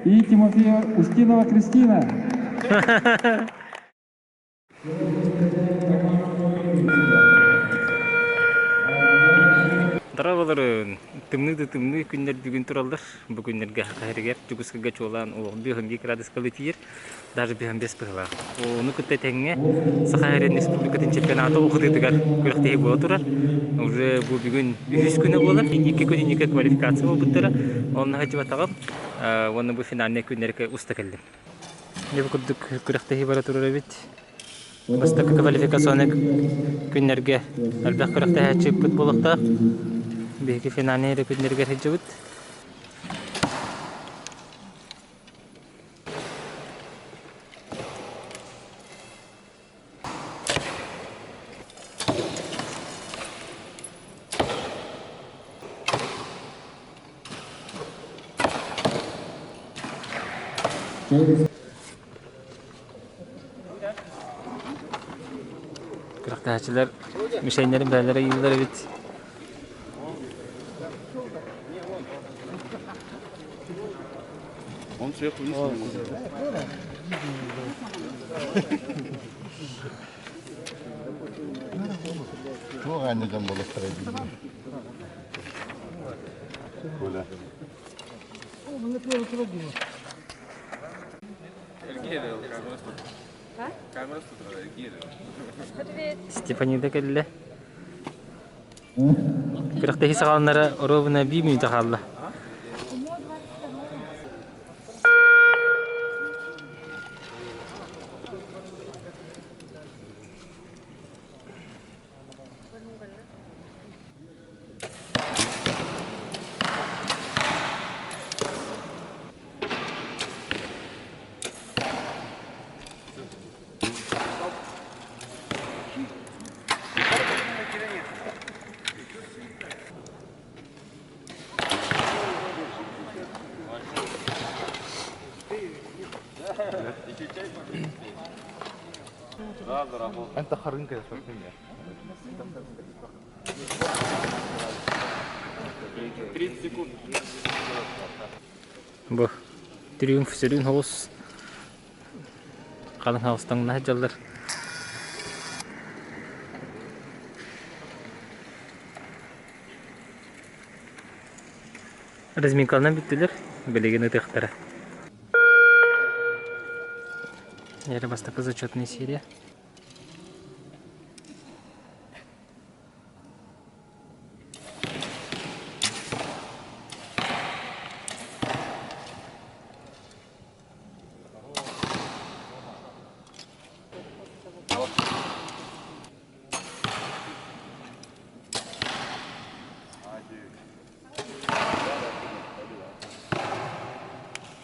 И Тимофея Устинова Кристина. Дарабалар тымны күннәр бүгін туралдар. Бу күннәргә хәйригәр жүгүскәгә чолан ул 1 градуска летир. Даже 5 пыгла. Оны күтә тәңгә Саха республикатын чемпионаты укытыдыгар күрәктәй була турар. Уже бу бүгін 100 көне булыр. 2 көн 2 квалификация булып Оны хәҗибә тагып, оны бу финальный күннәргә уста келдем. Лебе күрдек күрәктәй бара турар бит. Уста квалификацияны күннәргә әлбәттә күрәктәй хәҗиб булыкта. Беги финальный күннәргә хәҗибет. Kırıktaşçılar müşahinlerin belirlere yıllar evet. Onu suya koyuyorsun. Çok anladım balıkları. Böyle. Степанida келді. Кырыктагы сагалнары ровно 1 минут калды. أنت خرين كده شوفين يا 30 секунд. Бу Триумф сөрүн хос. Калын хостан нахжалдар. Разминкалдан биттилер. Белеген ытыктары. Яра бастапы зачетная серия.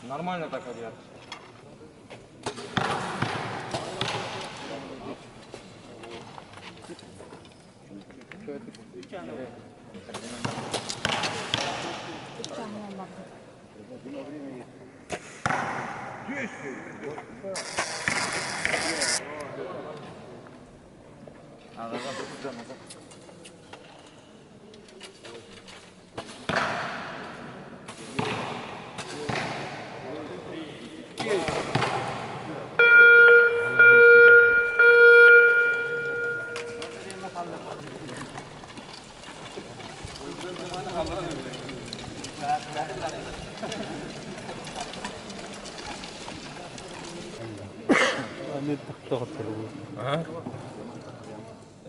Нормально так идет.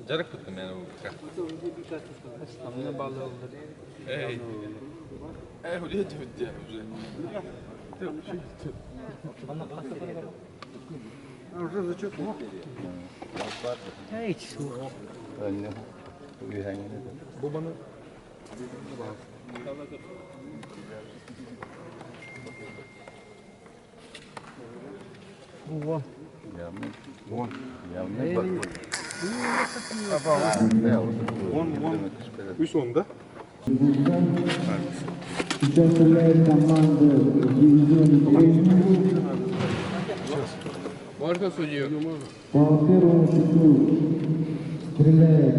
Жарак tuttum yani bu bıçak. Hamle bağlı oldu. Ey. Ey oraya dövdü ya. Уже зачет мог? Ey, soğuk. Anne. Bir hangine. Bu bana Вон. Вон. Вон. Üç onda. Участвует команда дивизиона Триумф. Можно судью? По первому счету стреляет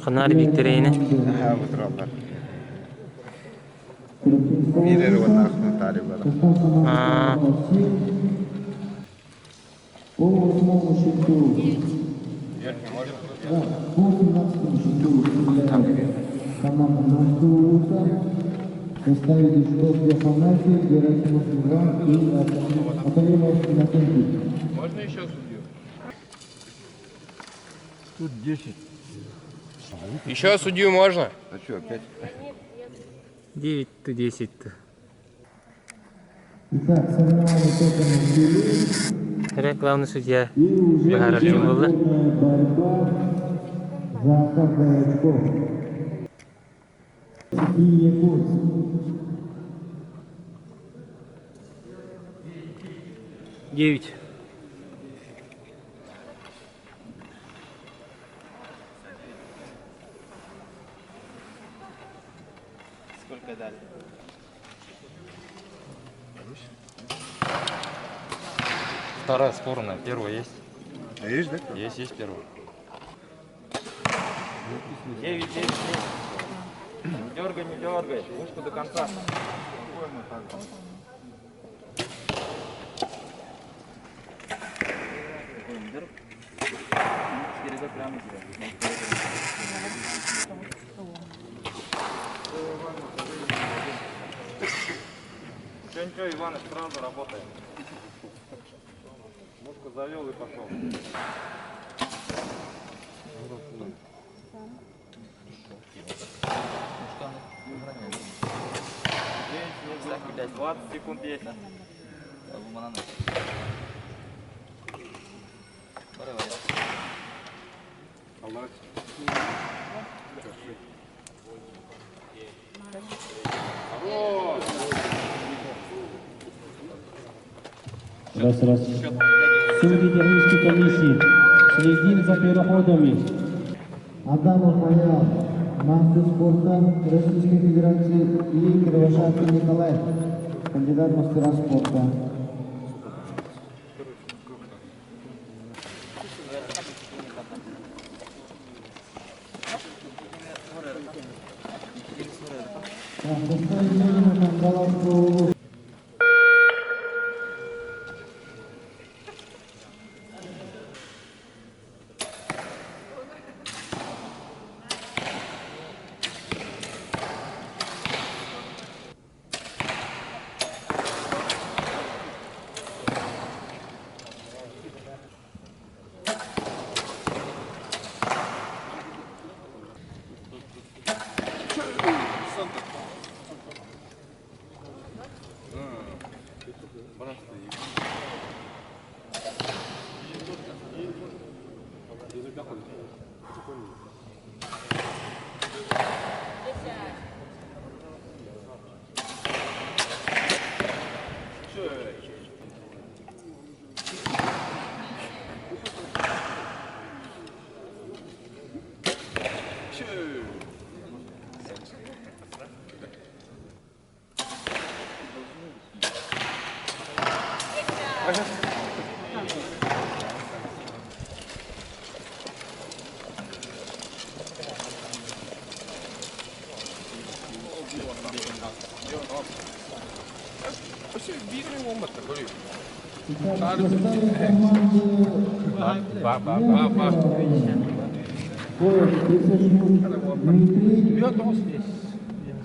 Ханар Викторина. Ага, вот ровно. Мирер вот нахуй тарифа. по восьмому счету. По 17-му счету стреляет команда лука. Поставили счет для фанатии, GELIXMAX и Академия Кинотеки. Можно еще судью? Тут 10. Еще судью можно? А что, опять? 9-10. Итак, соревнования только начались. Главный судья И уже Бахар борьба за каждое очко. И Якутия. Девять. Сколько дали? Вторая сборная, первая есть. А есть, да? Есть первая. 9. Не дергай. Мушку до конца. Ничего, Иваныч, сразу работаем. Мушку завел и пошел. Блять, 20 секунд есть. Раз. Судьи технической комиссии. Следим за переходами. Адамов Маял, мастер спорта Российской Федерации и Кривошапин Николай, кандидат в мастера спорта.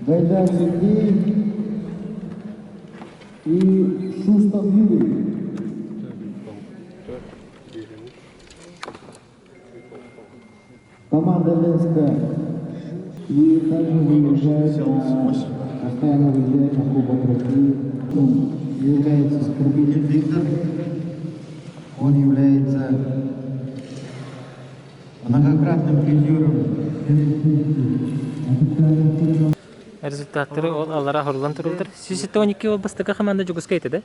Гайдар Сергей и Шустов Юрий. Команда Ленская. И также выезжает постоянно выезжает на Кубок России. Он является оскорбителем Виктор. Он является многократным призером. Результаттары ол аллара хорулан турулдар. Сиситоники ол бастыга команда жугускайты да?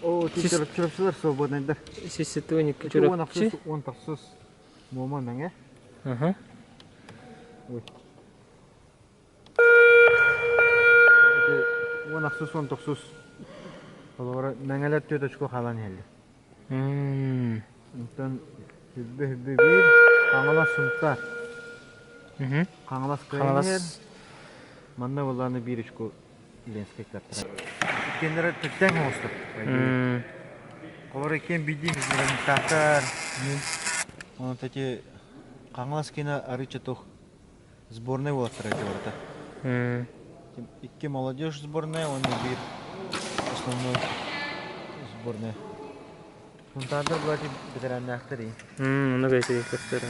О, чурапчылар свободныйдар. Сиситоники чурапчы. Он тахсыз моманның, э? Ага. нахсус он тохсус. Олора нәңәләт төтөчкө халан хәлде. Онтан бир аңлас сумтар. Аңлас кайнер. Манна буланы биришко ленскектер. Кендер төттән хостып. Олора кен бидин татар. Он эти аңлас кена арычатох сборная востра делает. Икки молодежь сборная, он бир основной сборная. Он тогда вроде ветеранный актер. Ну гайся актер.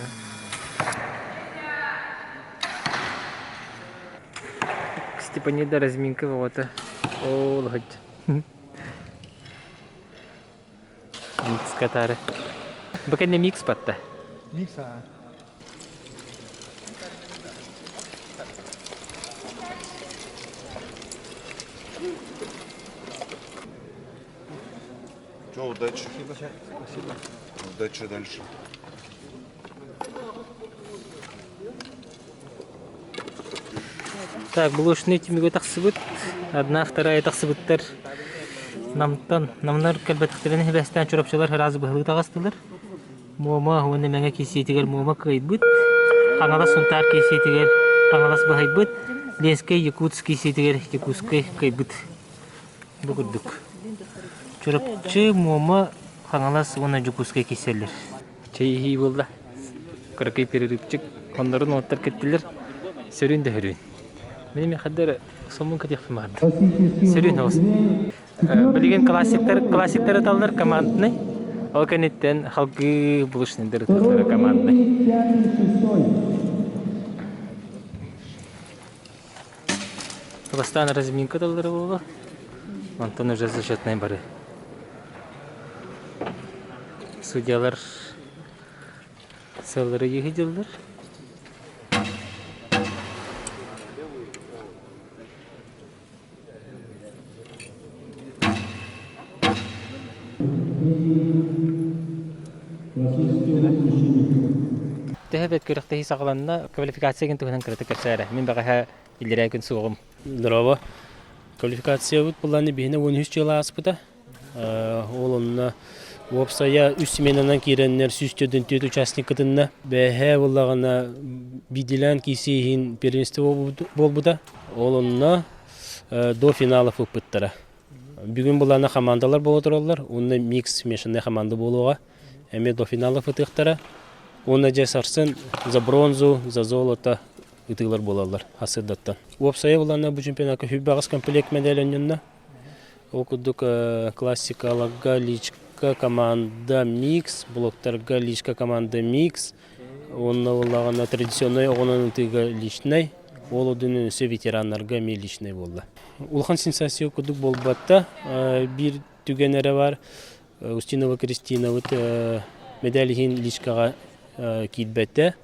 Степанида разминка вот-то. О, лгать. Микс катары. Пока не микс патта. Микса. Все, удачи. Спасибо. Удачи дальше. Так, булышны тимиге тахсыбыт. Одна, вторая тахсыбыттар. Намнар калбаттыгын хебестен чурапчылар разы быгылы тагастылар. Мома хуны меңе кисетигер мома кайбыт. Хаңала сунтар кисетигер хаңалас быгайбыт. Ленскай якутский кисетигер якутский кайбыт. Бугудук. Чурапчы мома хаңалас уна якутский киселер. Чайхи булда. Кыркай перерипчик. Онларын оттар кеттилер. Сөрүн дә хөрүн. Менә хәдер сомун катык фимар. Сөрүн хос. Билген классиктер аталар командный. Ол кенеттен халкы булышнындыр командный. Постоянно разминка аталар булды. Антон уже зачетный бары. Судьялар сыллары егиделдер. Тәһәбәт көрәктәһи сагланна квалификация гентүһен кертәкәсәре. Мин бәгә илдерә көн сугым. Здорово. Квалификация вот была не бегна, он еще лаз пыта. Олонна вопсая үсменнән киреннәр сүстөдән төт участникытынна. Бәһә буллагына бидилән кисеһин первенство булбуда. Олонна до финалов үппеттәре. Бүгін буларна командалар боло торалар. Онда микс мешанный команда болуга. Эме до финалов үтектәре. Онда жасарсын за бронзу, за золото үтегләр булалар хасыдаттан. Вопсая буларна бу чемпионатка хүббагыс комплект медальоннна. Окудук классика галичка команда микс, блоктар галичка команда микс. Онда буллагана традиционный огонын тыга личный. Ол өдүнүн өсө ветерандарга миличный болду. Улхан сенсация окудук болбатта. Бир түгенере бар. Устинова Кристина вот медальхин личкага китбетте.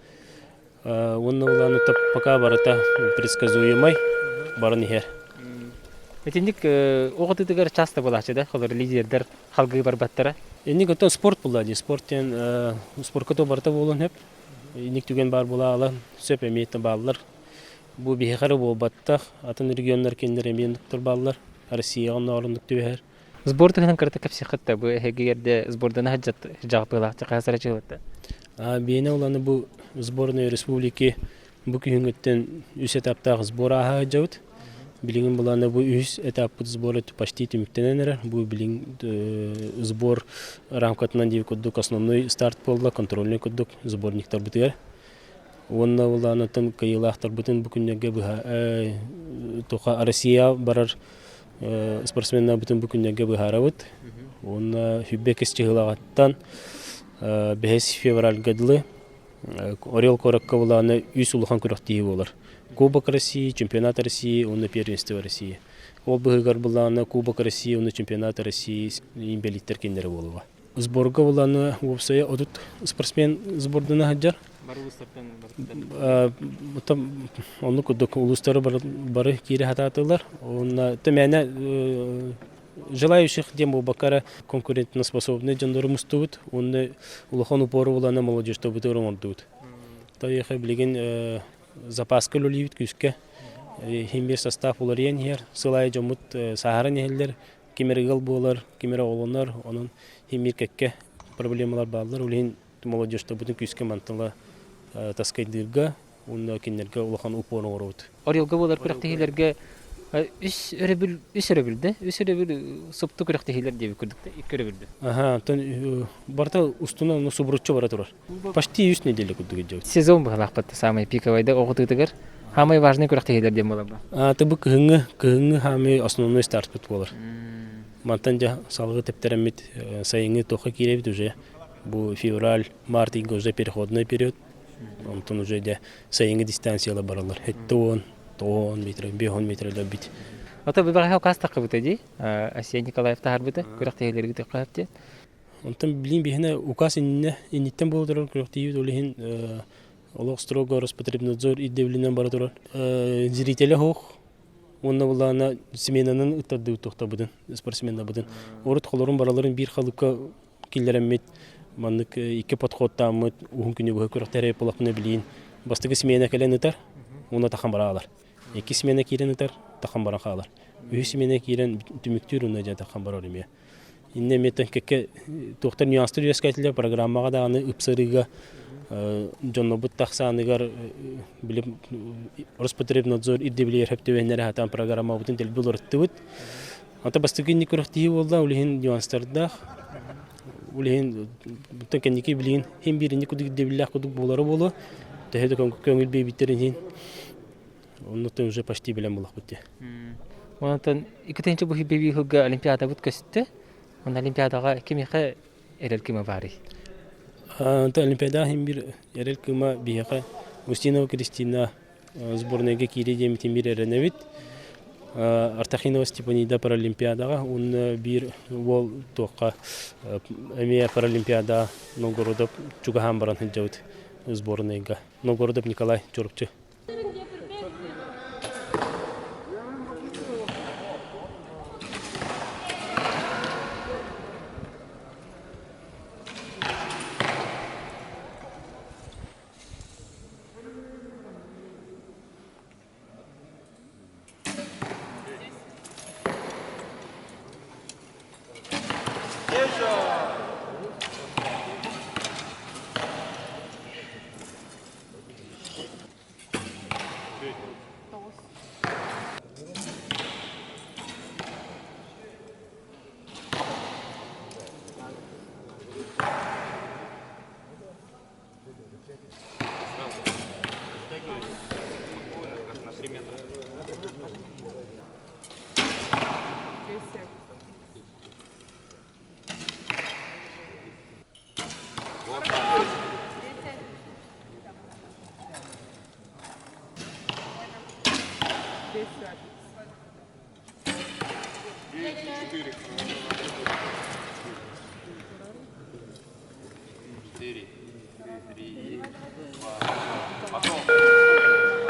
Онна уланы пока барата предсказуемый барнихер. Этиндик огытыгар часто булачы да, холор лидердер халгы барбаттара. Эник отон спорт булады. Спорттен спортка барта болон хеп. Эник түген бар була ала сөп эметтен баллар. Бу бихары болбаттак, атын регионнар кендер эмендиктер баллар. Россиянын орындык төбөр. Сбордаган карта капсихатта бу эгерде сбордана хаджат жагпыла чакасара чыгытта. Бейне уланы бу сборная республики бу күнгөттен үс этаптагы сбораха жабыт. Билген буланы бу үс этапты сборы почти түмүктененер. Бу билин сбор рамкатынан див коддук основной старт болду, контрольный коддук сборниктер битер. Онна уланы тын кыйлактар бүтүн бу күнгө бу тока Россия барар спортсменнар бүтүн бу күнгө бу харабыт. Онна хүббекес чыгылагаттан 5 февраль гадлы Орел коракка буланы үс улхан күрөктии болар. Кубок России, чемпионат России, он первенство России. Ол быгар буланы Кубок России, он чемпионат России имбелиттер кендери болуга. Сборга буланы вопсая одут спортсмен сбордана хаджар. Там он кудок улустары бары кире хататылар. Он темene желающих демо бакара конкурентоспособный жандар мустут. Он улахан упору буланы молодежь тобы ремонтуют. Та яха билген запаска лоливит күскә химбир состав олар ен сылай жомут сахарын ехелдер, кемергал болар, кемер олонар, onun химбир кекке проблемалар балдар, улин молодежьта бүтін күске мантыла таскайдырга, онда кенерге улахан упорын орот. Орелга болар күрәктәһиләргә үс өрөбүл сопту күрәктәһиләр дип күрдек тә, ике өрөбүл. Ага, тон барта устуна ну субруччо бара турар. Почти 3 неделя күрдек жау. Сезон булак бат самый пиковайда огытыгыр. Самый важный күрәктәһиләр дип була бу. Табы кыһыңы хами основной старт бит болар. Мантанжа салгы тептеремит сайыңы тоха киребит уже. Бу февраль, март иге уже переходный период. Онтон уже де сайыңы дистанциялар баралар. Хеттон, тон метр, 5 метрлер бит. Ата бу багы каста кыбыт ди. Асия Николаев тахар бит. Күрәктәһиләргә тәкъәпте. Онтон билин бихне указ иннеттен болдырар күрәктәһи улин олог строго Роспотребнадзор идевленен бара турар. Зрителе хох. Онна булана сменанын ыттады тохта будын, спортсменда будын. Орут холорун бараларын бир халыкка киллеремет. Маннык ике подходтамыт, уһун күнү бу көрөктөрө полакны билин. Бастыгы смена келен ытар, уна тахан баралар. Эки смена кирен ытар, тахан бара халар. Үч смена кирен түмүктүр уна жа тахан барар эме. Инне метен кеке доктор нюанстыр яскайтылар программага да аны ыпсырыга жоннобут таксаныгар билип Роспотребнадзор идеблер хептебеннер хатан программа бутун телбулор ыттыбыт. Ата бастыгы никөрөктү болда улин нюанстарда улин бутун кенеки билин хем бирини кудук дебиллах кудук болары боло. Тэхэдэ көңүл бейбиттерин оннотон уже почти билен болак бутте. Онтон икетенче бу хибеби хыгга олимпиада бут көстө. Он олимпиадага кимиха эрел киме бари. Anta Олимпиада химбир ярел кыма бияка Устинова Кристина сборныйга кире демитимир эреневит. Артахинова Степанида паралимпиадага он бир вол тока эмия паралимпиада Новгородов чугахан баран хиджаут сборныйга. Новгородов Николай Чорокчу.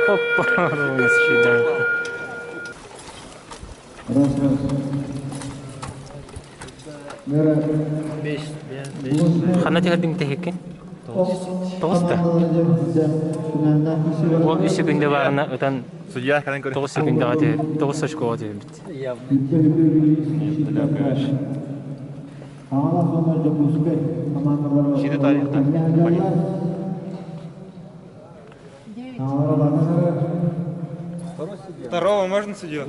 Опа, ровно сюда. Хана тегердин техекен? Тоста. Ол 3 секунде барына өтөн Судья, когда 9 секунде ати 9 сочко ати бит. Şimdi tarihte. Второго можно судью?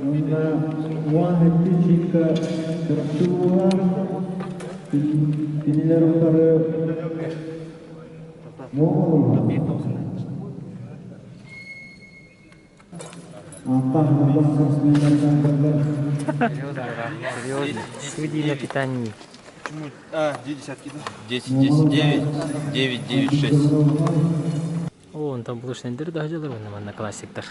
Судьи на питании. 10, 10, 9, 9, 9, 6. О, он там блушнендер да жалар на классиктар.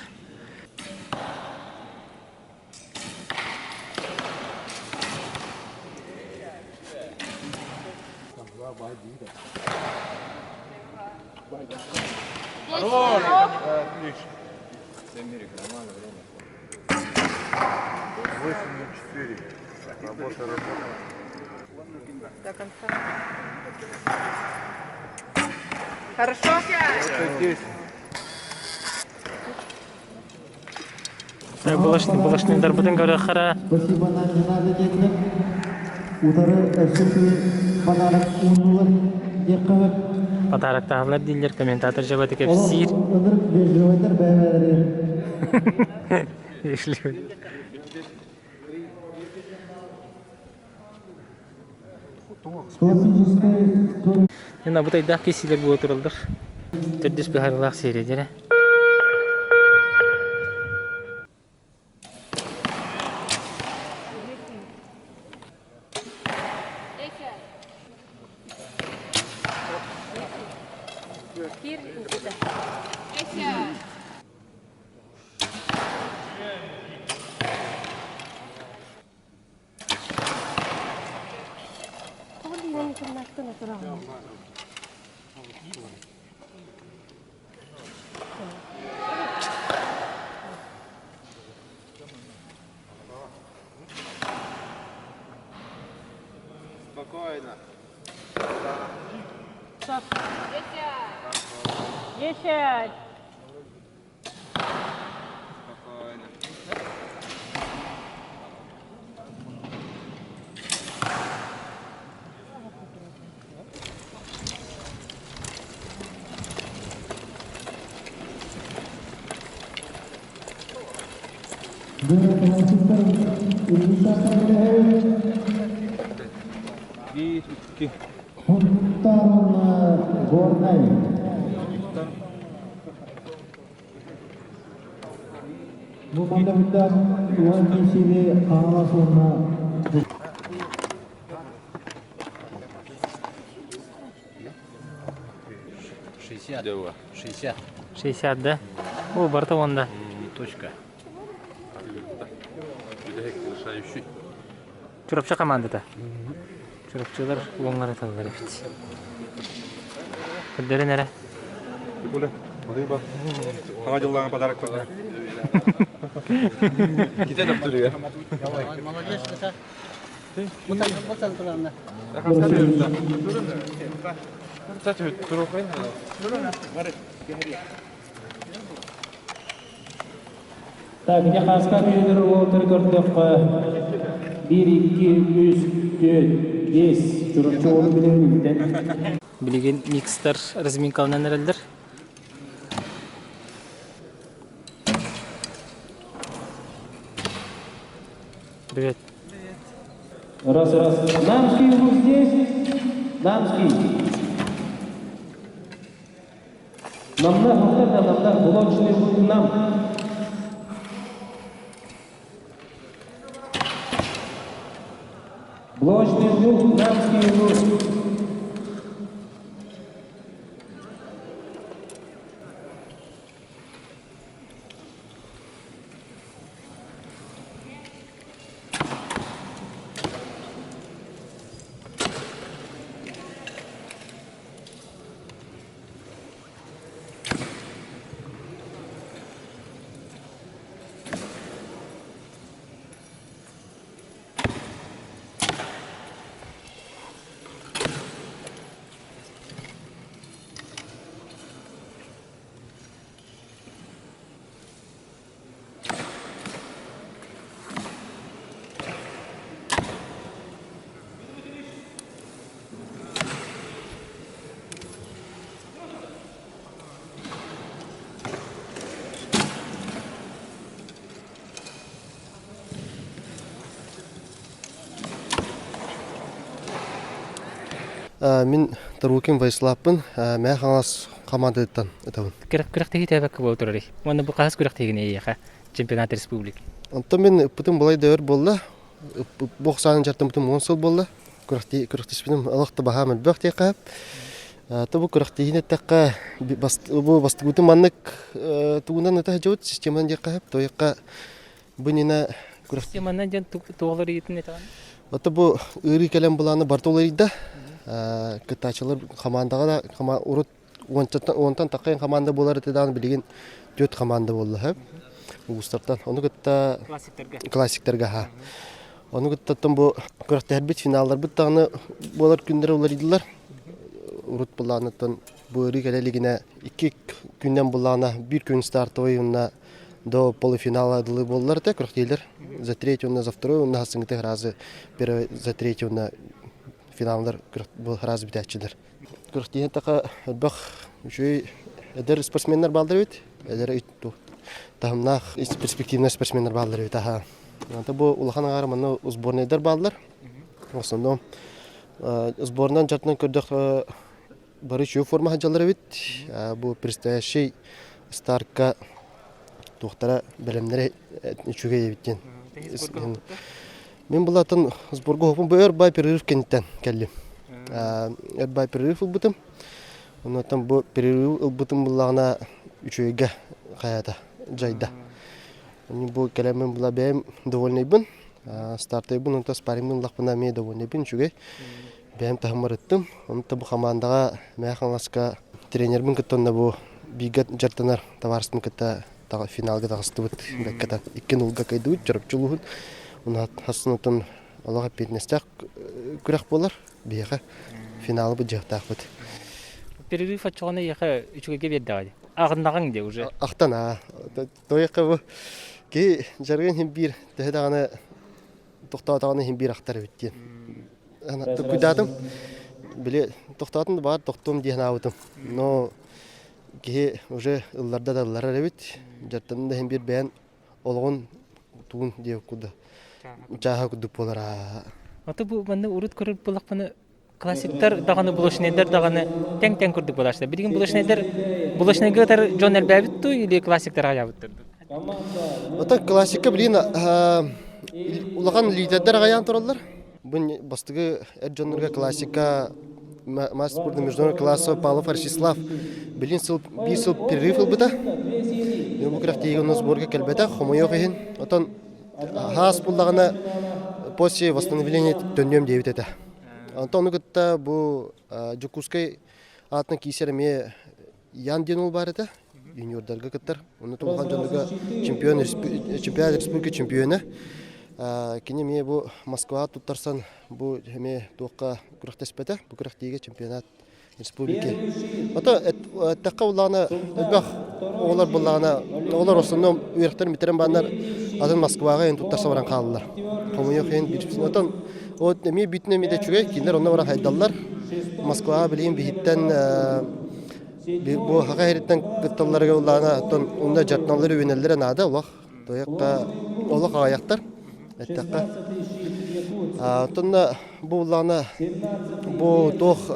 До конца. Хорошо? Булашның дарбытын көрі қара. Спасибо на надо дедік. Удары әшікі подарок ұнылыр деққабып. Подарок тағылар дейлер, комментатор жабады кеп сир. Одырық бежівайдар бәйбәдері. Ешлі. Классическая Ена бұтай дақ кесілер бұл отырылдыр. Түрдіс біғарылақ середері. Спокойно. Десять. Спокойно. Хунтарна горнай. Bu mandapittan uang kisili kawasanna. Дева. 60. 60, да? О, барта онда. Точка. Решающий. Чурапча командада. Чурапчылар оңлар аталар ефт. Күлдері нәрі? Куле. Рыба. Ага жылдаған подарок көрді. Gidelim duruyor. Так, где хаска күйдір отыр көрдік. 1, 2, 3, 4, 5. Жүрікші оны білемін. Білеген микстар разминкалынан әрелдер. Привет. Раз. Дамский лук здесь. Дамский. Намдар. Блочный лук нам. Блочный лук, дамский лук. Мен Тарукин Вайслаппын, мен хаңас командадыттан өтәбін. Күрәк тегі тәбәккі бол тұрары. Оны бұл қағыз күрәк тегіне ейеға. Чемпионат республики. Онтан мен бұтын бұлай дәуір болды. Боқсанын жартын бұтын 10 сыл болды. Күрәктеспінім алақты баға мәлбәқ тек қап. Бұл күрәктегіне тәққа бұл бастық бұтын маннық туғынан өті жауыт системадан дек қап. Тойыққа бұнына күрәк... Системаннан жан туғылыр етін етаған? Оты бұл үйрі кәлем бұланы бартоларыйда. Кытачылар командаға да урут онтан тақайын команда болар етедағын білеген 4 команда болды хэп. Ұғыстардан. Оны күтті классиктерге ха. Оны күттіттен бұл күрәкті әрбет финалдар бұттағыны болар күндері олар еділер. Урут бұлағынытын бұл үйрі кәлелігіне 2 күннен бұлағына 1 күн старты ойынна до полуфинала дылы боллар да курактилер. За третью на за вторую на хасыңты разы первый за третью на финалдар был раз битәчилер. Курактилер така бах үчүй эдер спортсменнар балдыр бит. Эдер итту. Тамнах из перспективный спортсменнар балдыр бит. Аха. Анда бу улахан агар мына сборныйдар балдыр. В основном сборнан жартынан көрдөх барычу форма хаҗалар бит. Бу предстоящий старка тухтара белемнәре үчүгә биттен. Мен булатын сборга хопун бер бай перерыв кенттен келдим. Бай перерыв бутым. Ондан бу перерыв бутым буллагына үчүгә каята жайда. Мен бу келемен була бем довольный бун. Стартай бун онда спаримдын лакпына ме довольный бун үчүгә. Бем тахмырыттым. Онда бу командага механгаска тренербин кеттонда бу бигат жартанар товарствын кетта финалга тагыстыбыт. Бекката 2-0 кайдыбыт жарып чулугун. Уна хаснутун Аллага петнестак күрәк булар. Бияга финалы бу жактакбыт. Перерыв ачыгына яка үчүгө берди. Агындаган де уже. Актана. Тояка бу ки жарган хим бир тәһдәгәне токтатаганы хим бир актар биттен. Ана күдәдем. Биле токтатын бар токтум дигән авытым. Но ки уже ылларда да ыллар бит. Жартында хим бир бән олгон туун дип куды. Жаха куды полара. Аты бу менде урут көрүп булакпаны классиктар даганы булышнедер даганы тең көрдүк булашты. Бирген булышнегер жонер бәбитту или классиктар аябыттыр. Ата классика билин улаган лидерлер гаян туралар. Бу бастыгы жоннорга классика мастер международный классовый Павлов Арчислав билин сыл бир сыл перерыв булды. Бу крафтиге у нас сборга келбета хомойо хин. Атан хас буллагына после восстановления дөньем девит это. Антону гытта бу Жукускай атны кисерме ян денул бар это. Юниордарга кыттар. Уну тулган жонуга чемпионат республики чемпионы. Кине ме бу Москва туттарсан бу эме тоққа күрәктеспәтә, бу күрәктеге чемпионат республики. Ата такка улана бах олар буллана, олар основном уйрактан битерен баннар атын Москвага ен туттарса баран калдылар. Комуя хен бирсинатан от эме битне меде чугай кинер онна баран хайдаллар. Москвага билин биттен бу хагайреттен кытталларга улана тон онда жартналары өнеллер нада улах. Тоякка олак аяктар. Эттакка. Тонна бу улана бу тох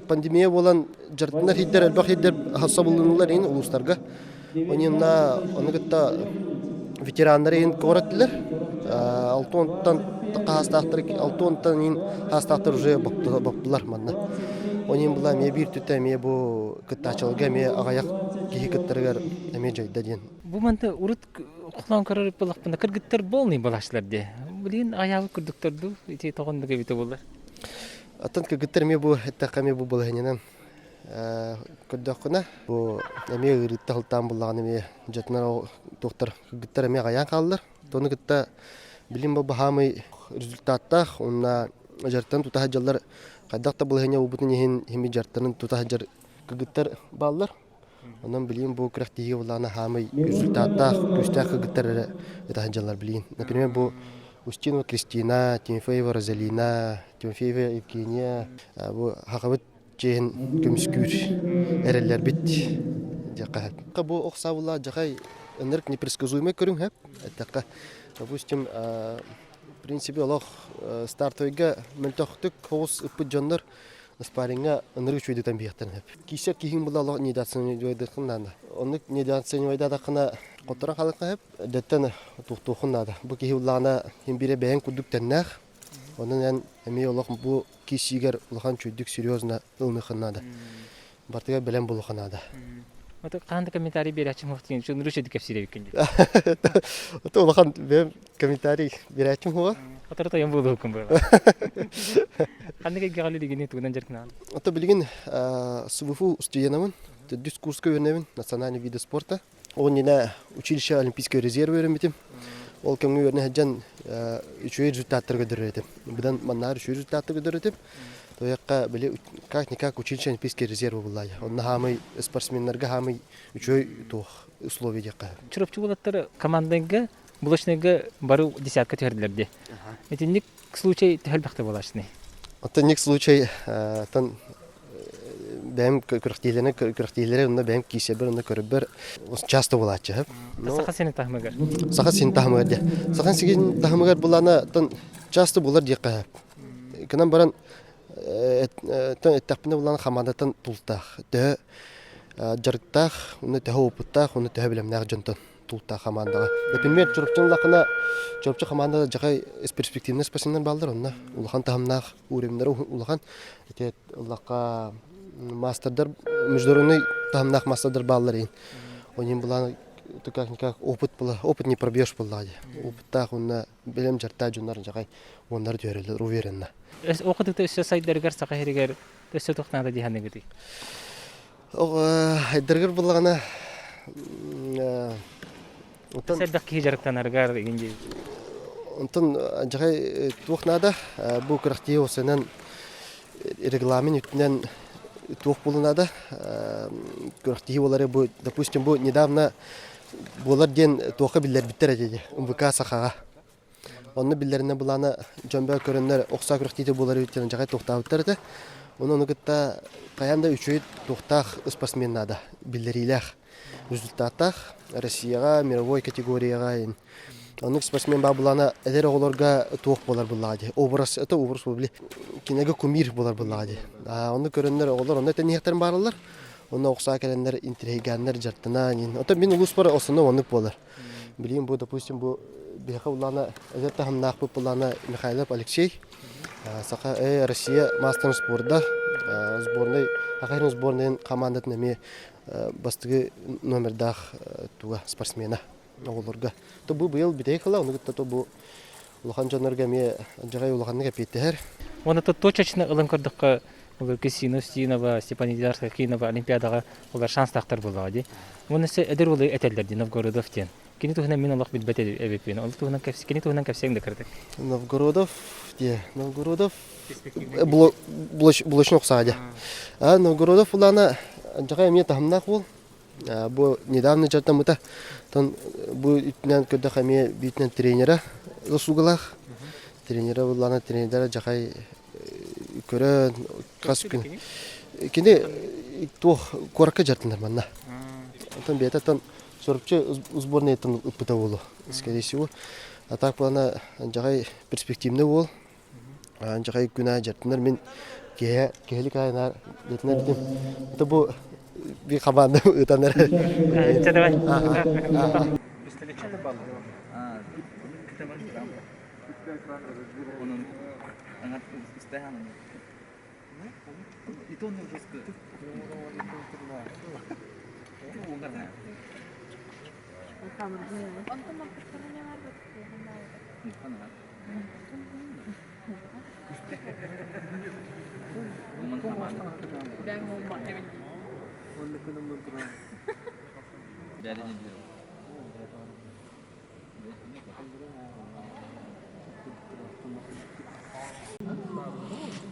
пандемия болан жартнар хиддер албах хиддер хасабуллар ин улустарга. Онинна онугта ветерандар ин кораттылар. Алтонтан хастактыр, алтонтан ин хастактыр уже баптылар манна. Онин була ме бир түтә ме бу кыттачылга ме агаяк кихи кыттыргар эме жайда ден. Бу манта урут кулан көрүп булакпында кыргыттар болный булашлар де. Билин аягы күрдүктөрдү ити тогондуга бите булар. Атын кыгыттар ме бу эттакка ме бу булганынан көрдөккүнө бу эме ырытта хылтан булганы ме жатнар доктор кыгыттар ме гаян калдылар. Тону кытта билим бу бахамый результаттах онна жартан тута жаллар кайдакта булганы убутун ehen хими жартанын тута жар кыгыттар баллар. Онан билим бу крахтиге булганы хамый результаттах күстак кыгыттар это жаллар билин. Например, бу Устинова Кристина, Тимофеева Розалина, Тимофеева Евгения, бу хакабыт чейин көмүскүр эрелер бит. Жакка. Бу оксабула жакай энерг непредсказуемый көрүн хеп. Этакка. Допустим, в принципе, лох стартойга мөлтөктүк хос ыппыт жоннор спарринга энерг чөйдү тамбияктан хеп. Кисер кихин була лох недооценивать ойдыкында. Оны недооценивать ойдакына Котора халыкка хеп деттен тухтухун нада. Бу кихуллана химбире бен кудуктеннах. Онун эми олох бу кисигер улхан чөйдүк серьезно ылныхын нада. Бартыга белем булхан нада. Ото кандай комментарий берачым октин, шуну рушет кепсире бекенди. Ото улхан бем комментарий берачым хуга. Ото то ямбулу хукум бу. Кандай гали дигени туган жеркна. Ото билген СВФУ студентамын. Дискурска өрнебин национальный виды спорта. Он не училище олимпийского резерва өрнебитим. Ол кемге өрне хаджан үчөй результаттар көдөрөтүп. Будан маннар үчөй результаттар көдөрөтүп. Тоякка биле как никак училище олимпийский резерва булай. Он хамый спортсменнерге хамый үчөй тух условия дека. Чурапчу булаттар команданга булочныйга бару десятка тердилерди. Это ник случай тәлбәхтә булашны. Это ник случай тан бәм күрәхтиләре унда бәм кисәбер унда көрбер часто булачы. Саха сене тахмагар. Саха син тахмагар. Саха син тахмагар булана тан часто булар дека. Канан баран тапны булан хамадатан тултах. Дә жарыктах, уны тәһә опыттах, уны тәһә беләмнәр җонтан тултах хамадага. Например, чурапчы хамадага җагай перспективны спасеннәр балдар онна. Улахан тахмнах уремнәр улахан. Әтә Аллаһка мастердар международный тахмнах мастердар баллар. Онын булан никак опыт була, опыт не пробьешь булады. Опыттах уны белем жарта җоннар җагай оннар дөрелер уверенна. Эс оқытыкта өсө сайдергер сака херигер өсө тохнада диханы гыди. Хайдергер булгана Сәддәк хижарыктан аргар дигенде. Онтон жагай тухнада бу кырахти осенен регламент үтнен тух булынада кырахти болары бу допустим бу недавно булар ден тоха биллер биттер эди МВК Сахага. Онны биллерне буланы жомба көрөннөр окса кырахти болары үтен жагай тохтабыттыр. Оны гытта каянда үчөйт тохтах спортсменнада биллерилях результаттах Россияга мировой категорияга Onun спортсмен бабулана эдер оголорга туох болар булады. Образ это образ били. Кинеге кумир болар булады. Оны көрөннөр оголор онда тенехтерин барлар. Оны окса келендер интриганнер жартына. Ото мен улус бар осыны оны болар. Билим бу допустим бу беха улана эдер тахмнах булана Михайлов Алексей. Саха Россия мастер спортда сборной ахырын сборной командат неме бастыгы номердах туга спортсмена. Оголорга. То бу быел битейхала, оны то бу улахан жанарга ме жагай улаханга петтер. Оны то точечно ылын кырдыкка Кисинов, Стинова, Степанидарская, Кинова олимпиадага олар шанс тактар булады. Оны се эдер булы этелдерди Новгородов тен. Кини тухна мен Аллах бит бетел эбепен. Ол тухна кепс, кини тухна кепсең да кырдык. Новгородов блочнок саде. Новгородов улана жагай ме тахмнак бул. Бу недавно жартамыта тон бу итнен көдө хаме битнен тренера засугалах. Тренера булана тренерлер жагай көрө каскын. Кине то корка жартындар манна. Тон бета тон сорпчы сборный тон упыта болу. Скорее всего, а так плана жагай перспективный бол. Жагай күнә жартындар мен келик айнар детнер дим. Это бу bir komanda utanır. Давай.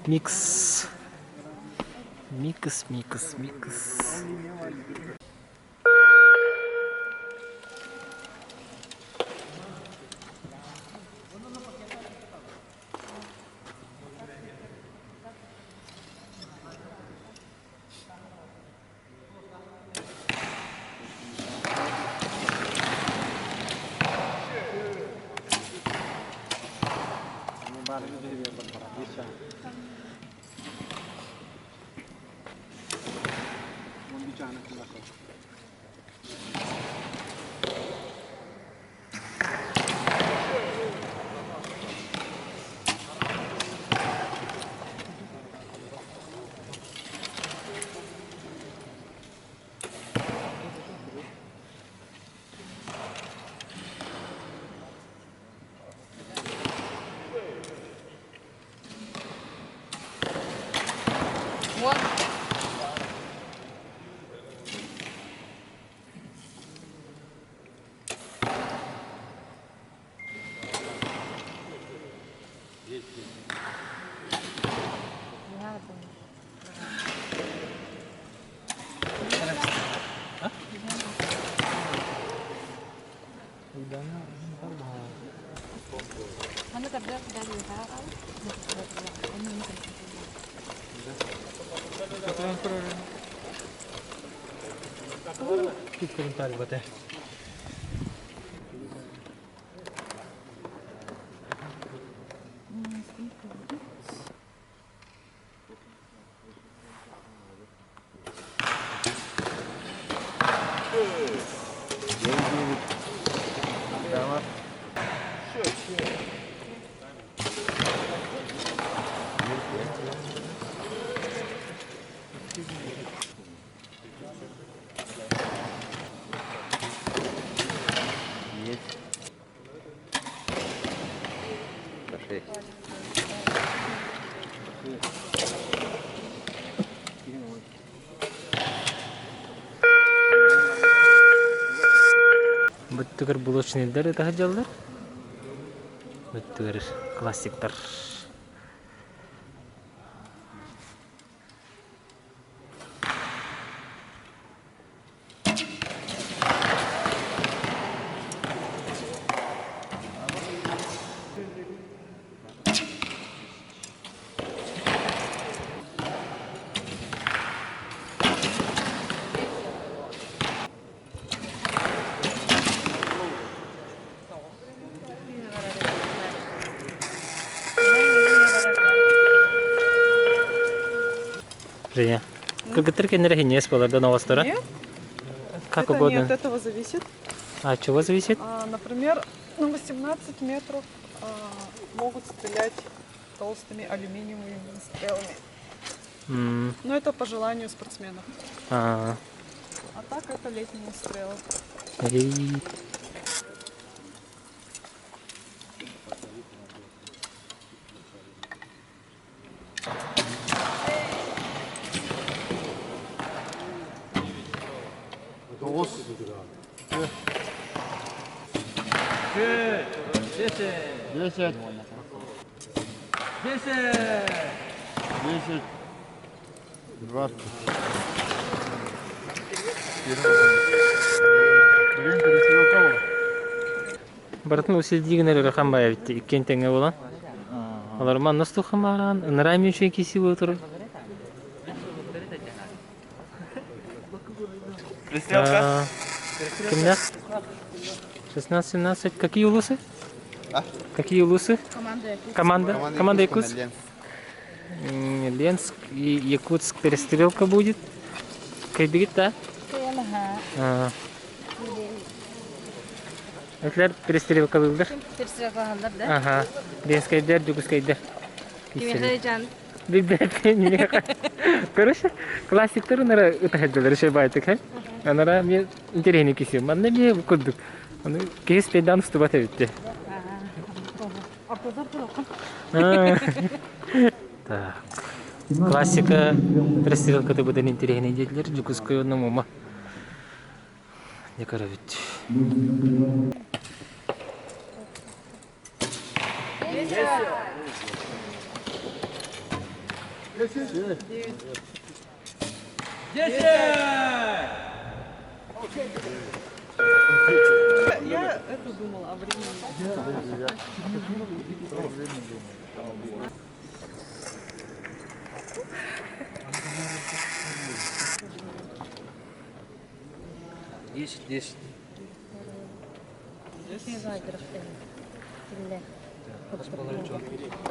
Микс. Бүттігір булочныйлар это хаджалдар. Бүттігір классиктар. Женя, как ты не спала до нового стора? Нет, как это угодно. не от этого зависит. А от чего зависит? Например, на 18 метров могут стрелять толстыми алюминиевыми стрелами. Но это по желанию спортсменов. А так это летние стрелы. Бартын усилдигінер рахамбай бітті, иккен теңе болан. Оларман насту хамаған, ныраймен үшін кесі отыр. Пристрелка? Кімдер? 16-17. Какие улусы? Какие улусы? Команда. Команда Якутск. Ленск и Якутск перестрелка будет. Кайбегит, да? Этлер перестрелка булдыр. Перестрелка булдыр, да? Ага. Ленскайдер, Жугускайдер. Кимехайжан. Короче, классиктар нара утахаддалар шей байтык, ха? Анара мен интересный киси. Манна ме куддук. Аны кейс пейдан устубата битти. Так. Классика перестрелка да будан интересный дедлер, Жугускай онна мома. Не карабит. Я это думала о времени. Десять.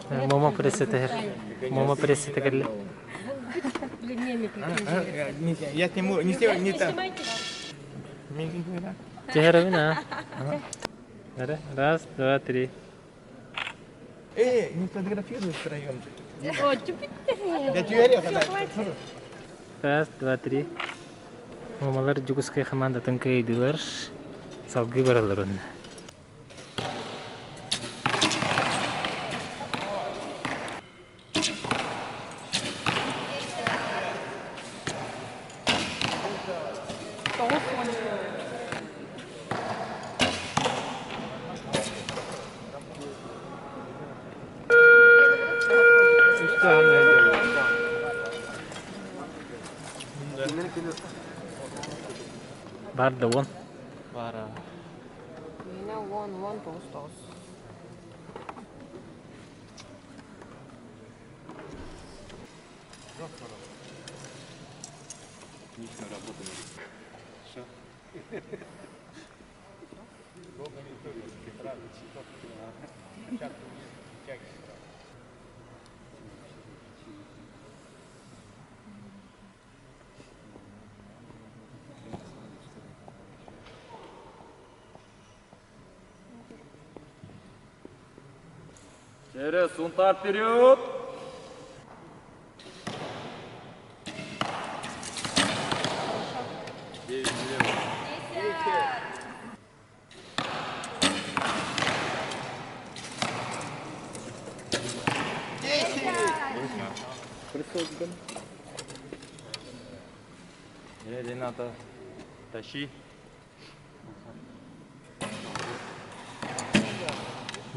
Мома пресетер. Мома пресетер. Я сниму, не так. Тихо, раз, два, три. Не фотографируй втроем. Я тебе орех отдам. Раз, два, три. Момалар Жугускай команда тынкайдылар. Салгы баралар. Бар да вон. Mina won toos. Через сунтар вперед! Рената, тащи.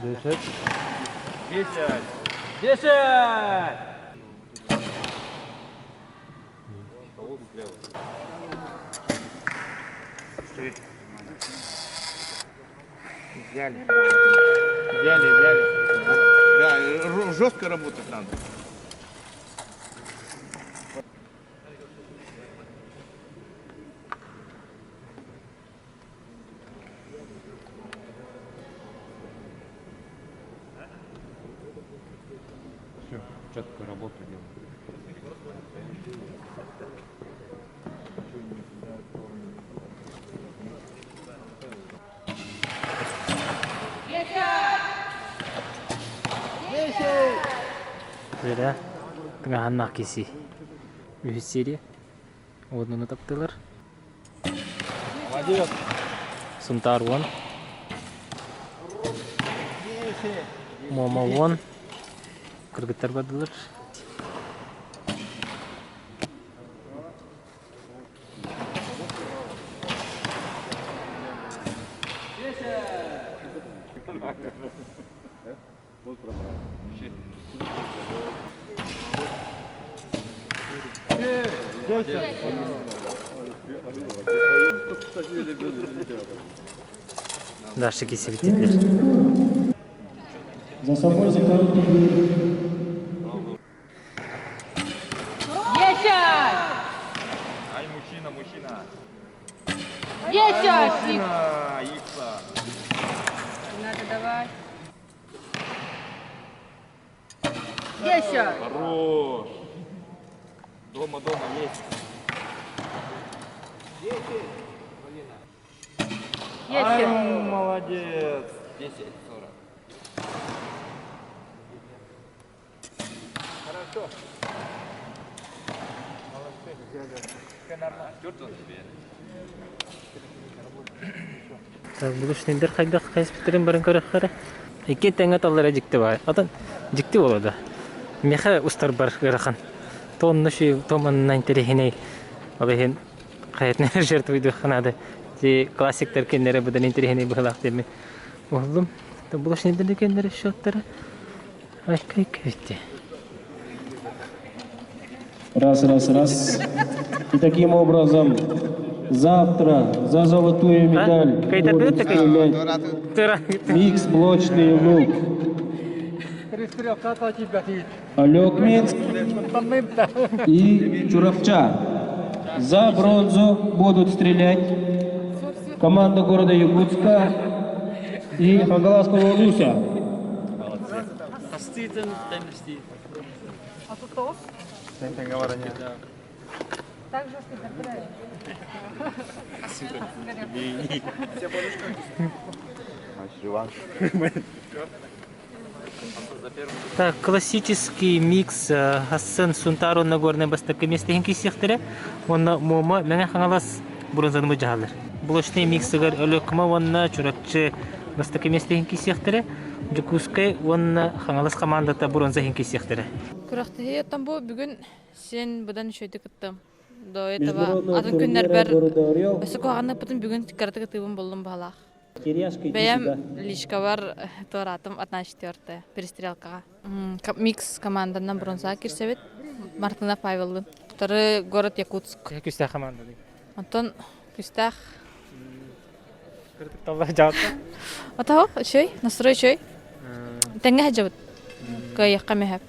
10. 10! 10! Взяли. Да, жестко работать надо. Все, четко работу делаем. Böyle tengah nakisi. Ühüseri. Odunu taptılar. Suntar one. Mama one. Kırgıtlar badılar. Дальше кисель теперь. За собой закройте дверь. Ай, мужчина. Икса. Надо давать. Хорош. Дома есть. Ай, молодец. 10, 40. Хорошо. Так, булышнендер кайда кайсыптырын барын көрөккөрө. Эки теңе таллара жикти бар. Атан жикти болоду. Меха устар бар гырахан. Тонны ши томаннан терехине. Алехин кайтны жертвуйду ханады. Ти классиктер кеннере будан интерехине бахлак деме. Оглум, то булышнендер кеннере шоттары. Ай, кайкайти. Раз. И таким образом завтра за золотую медаль будут стрелять микс блочный лук. Олег Минск и Чуровча. За бронзу будут стрелять команда города Якутска и Хагаласского Луся. Так жестко забирает. Так, классический микс Хасан Сунтару на горной бастаке местехинки сехтере. Онна мома мене хангалас бронзаны жаалар. Блочный миксгар өлөкма онна чуракчы бастаке местехинки сехтере. Жукускай онна хангалас командата бронза хинки сехтере. Курахты тамбу бүгүн сен будан шөйдү кыттым. До этого атын күннәр бер өсөкөганы бүтүн бүгүн картыгы тыбым болдум балак. Бәям лишка бар торатым 14 перестрелкага. Микс команданан бронза кирсебет Мартына Павелдын. Второй город Якутск. Якутия команда. Антон Кустах. Кыртык талла жаатта. Атау чөй, настрой чөй. Теңге жабыт. Кайыкка мехеп.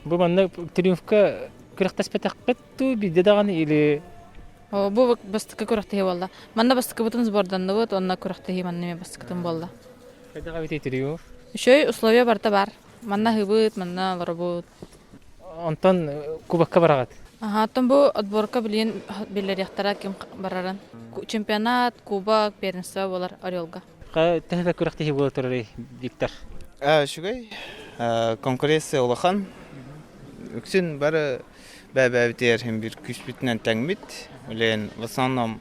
Бу манда Триумфка Күрәхтәс пәтәккәт ту биде даган или Бу бастыкка көрәхтәһе булды. Манна бастыкка бутын сбордан вот, онна көрәхтәһе манна бастыктан булды. кайдага бит Триумф. Шөй условия барта бар. Манна хыбыт, манна ларбут. Онтон кубакка барагат. Аттан бу отборка билен билер яктара ким бараран. Чемпионат, кубок, первенство болар Орелга. Тәһә күрәхтәһе була торыр Виктор. Шугай конкуренция улахан. Үксен бары бәбәбитер һәм бер күч битнән тәңмит. Үлән в основном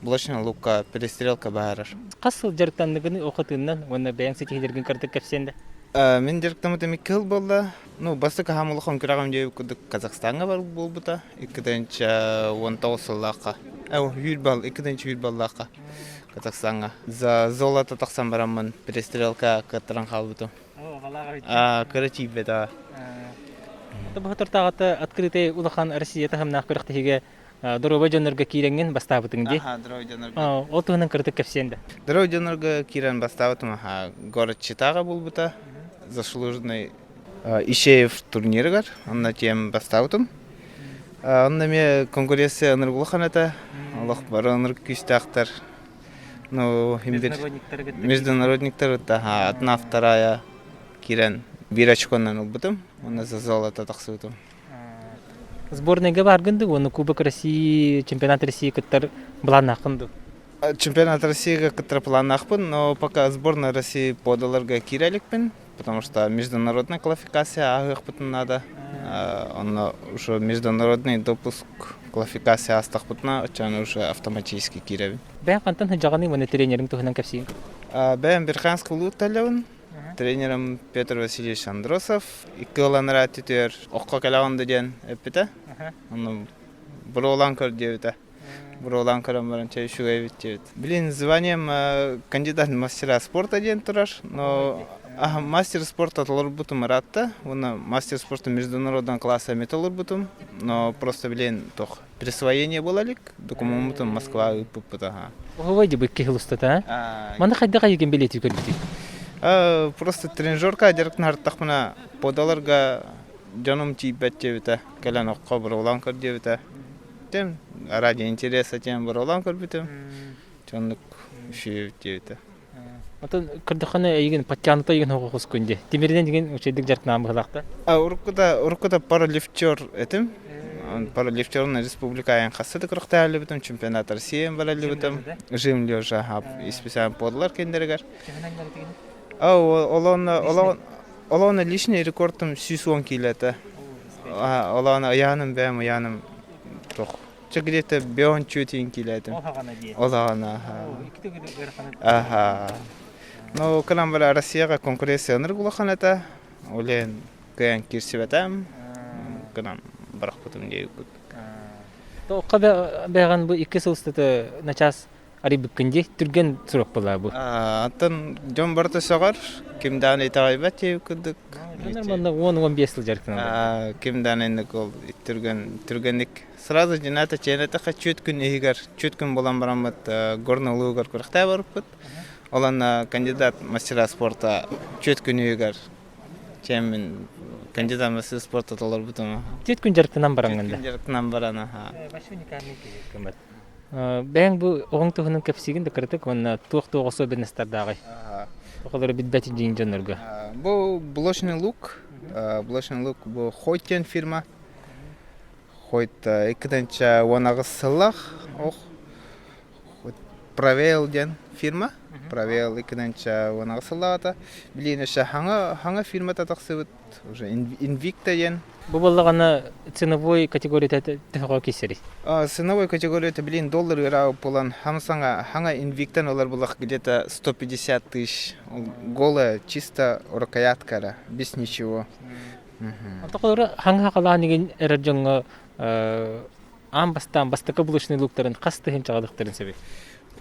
булашна лука перестрелка барар. Касыл жарыктанлыгын окытыннан, оны бәян сетегелерген кырдык кепсенде. Мен жарыктамы темикел болды. Ну, бастык хамулахан күрәгәм җәй күдек Казахстанга бар булбыта. 2019 елларга. Юлбал 2000 юлбалларга Казахстанга. За золото таксам барамын перестрелка катран халбытым. Короче, беда. Бу тартагаты открытый улахан Россияда һәм нахкырыктыгы дорога жанрга киренген бастабытың ди. Дорога жанрга. Отуның кырдык кепсенде. Дорога жанрга кирен бастабытым, город Читага булбыта. Заслуженный Ишеев турниргар, анна тем бастабытым. Анна ме конкуренция ныргулахан это. Аллах бараныр күстәхтер. Ну, международниктер это одна вторая кирен. Bir очконнан улбытым, оны за золото таксыбытым. Сборныйга баргынды, оны Кубок России, Чемпионат России кыттар булан акынды. Чемпионат России кыттар булан акпын, но пока сборная России подаларга киреликпин, потому что международная квалификация агыкпытын надо. Он уже международный допуск квалификация астакпытна, очан уже автоматически киребин. Бән кантан хыжаганы моны тренерин тухынан кепсин. Бән Бирханск улутталын. Тренером Петр Васильевич Андросов. 2 оланра тетер оққа калаган деген эппите. Оны бір олан көр дебите. Бір олан көрім баран чай шугай бит дебит. Блин, званием кандидат мастера спорта ден турар, но мастер спорта толор бутум ратта. Оны мастер спорта международного класса металлур бутум, но просто, блин, тох присвоение болалик, документум Москва ыппыта. Ой, дебы кехлустата, а? Манда хайдага еген билети көрбити. Просто тренажерка директ нартахмана подаларга жаным тибет дебите. Келен оққа бір олан көр дебите. Тем ради интереса тем бір олан көр битем. Жанлык шүйеп дебите. Атын кырдыханы еген патянта еген хокус күнде. Тимирден деген учедик жарк намы кылакта. Уркуда паралифтер этим. Паралифтерный республика аян хасыды кырыктаалы битем, чемпионат России балалы битем. Жимли уже исписаем подалар кендергер. Олона личный рекордым 110 килета. Олона аяным бәм аяным тох. Где-то 5 килета. Олона. Ага. Но калам бала Россияга конкуренция ныргулахан это. Олен каян кирсибетем. Калам барак бутым дейік. Тоққа бәған бұл 2 сылыстыты начас арибіккінде түрген сұрақ бола бұл? Аттан жон барты соғар, кемдан етағайбат дейік күдік. Нормально 10-15 жыл жарқынан. Кемдан ендік ол түргендік. Сразу жинаты ченетіға чөт күн егер, чөт күн болан барамыд горны ұлығыр күріқтай барып бұд. Олан кандидат мастера спорта чөт күн егер, чемін кандидат мастер спорта толар бұдым. Чөт күн жарқынан бараңында? Чөт күн жарқынан барана. Бәң бұл оғың тұғының көпсеген дәкірдік, оны туық-туық особенностардағы. Тоқылары бітбәті дейін жонырға. Бұл блошный лук. Блошный лук бұл хойтен фирма. Хойт екіденчі онағы сылақ. Правел ден фирма. Правел екіденчі онағы сылағата. Білейін үші хаңа фирма татақсы бұд. Уже инвикта ден. Бұл болағана ценовой категория тәхіға кесері? Ценовой категория $1 ырау болан хаңа инвиктан олар болақ где-то 150 тысяч. Голая, чисто рукояткара, без ничего. Тоқылары хаңа қалаған деген әрі жоңы бастықы бұлышны луктарын қастығын чағадықтарын себек?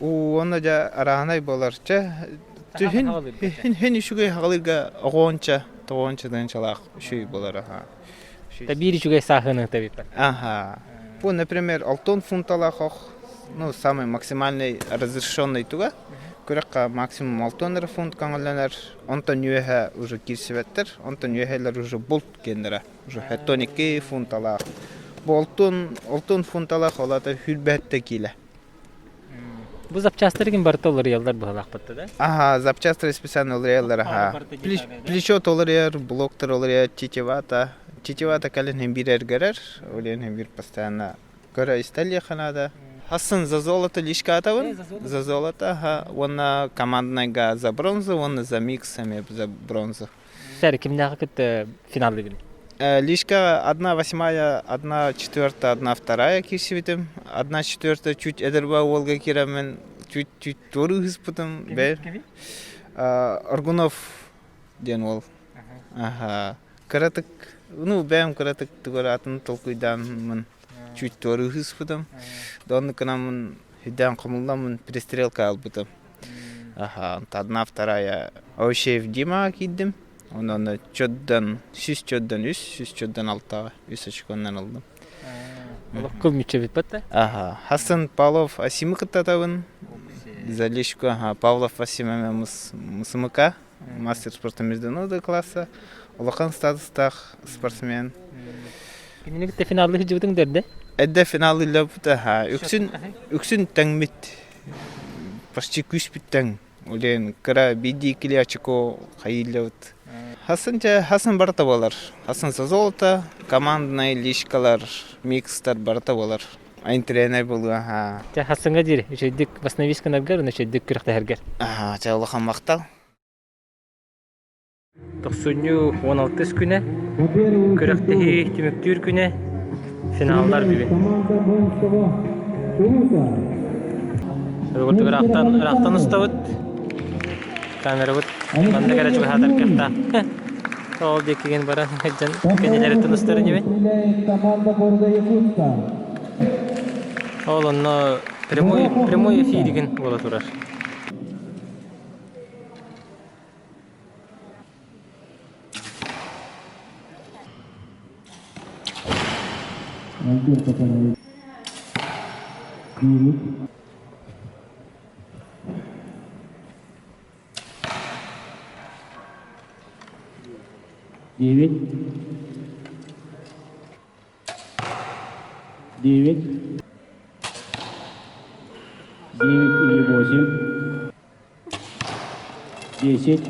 Оны да арағанай болар. Хен үшіге хағалырға оғонча, тоғончадан чалақ үші болар. Табири чугай саханы табипа. Ага. По, например, 6 фунталах, ну, самый максимальный разрешенный туга. Көрәкка максимум 6 фунт каңыланар. Онтан юеха уже кирсиветтер. Онтан юехалар уже болт кендера. Уже 12 фунталах. Олтун фунталах олата хүрбәтте киле. Бу запчастыр ким бар толыр ялдар бахалак батты да? Ага, запчасты специально олар ага. Плечо толыр, блоктор олар, тетивата. Тетивата кален hem bir ergerer, olen hem bir постоянно кора исталия ханада. Хасын за золото лишкатавын, за золото, ага, он командная за бронзу, он за миксами за бронзу. Сэр, кимнага кет финалды бин? Лишка 1/8, 1/4, 1/2 кишивитим. 1/4 чуть эдерба волга кирамен, чуть тору испытым. Аргунов ден ол. Ага. Каратык, ну бэм каратык тугаратын толкуйдан чуть тору испытым. Донны канамын хидан камылдамын перестрелка албытым. Ага, 1/2 Овощеев Дима киддим. Ondan çödden, süs çödden üst, süs çödden altta, üst açıklarından aldım. Kıl müçevit batta? Aha, Hasan Pavlov Asimıkı tatavın. Залишко, Павлов Асимаме Мусымыка, мастер спорта международного класса. Улахан статустах спортсмен. Кинеликте финалды жыбытың дерде? Эдде финалы лөпүтэ, үксүн таңмит. Почти күспит таң. Олен кыра биди кили очко хайыллыбыт. Хасын барта болар. Хасын за золото, командный лишкалар, микстар барта болар. Айн тренер болу, аха. Хасынга дири, үчөйдүк восстановисканаргар, үчөйдүк кырактагар. Аха, чалахан мактал. 16 күнэ, кырактаги түмөктүр күнэ, финалдар биби. Роготу рактан уставыт. Камера вот, банда гараж бахатар капта. Ол декеген баран, хаджан, кенелери тунустары небе. Ол онно прямой эфирген бола турар. Девять или 8, 10,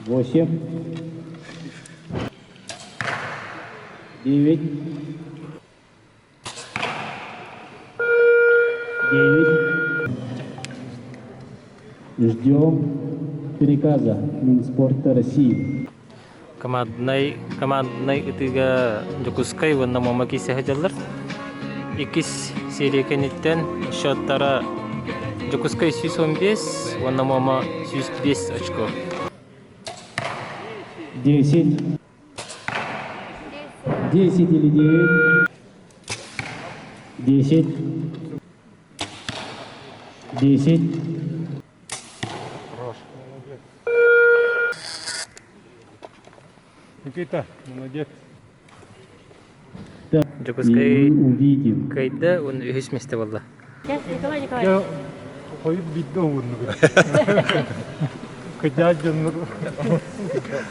8, 9, 9. Ждем приказа Минспорта России. Командный ытыга жокускай ванна момаки сахаджалар. Икис серия кенеттен счеттара жокускай 115, ванна мома 105 очко. 10 или 9. 10. Никита, молодец. Жокускай увидим. Кайда он үһүсместе болду. Николай Я Николаевич. коюп бидде урну. Кадяджин,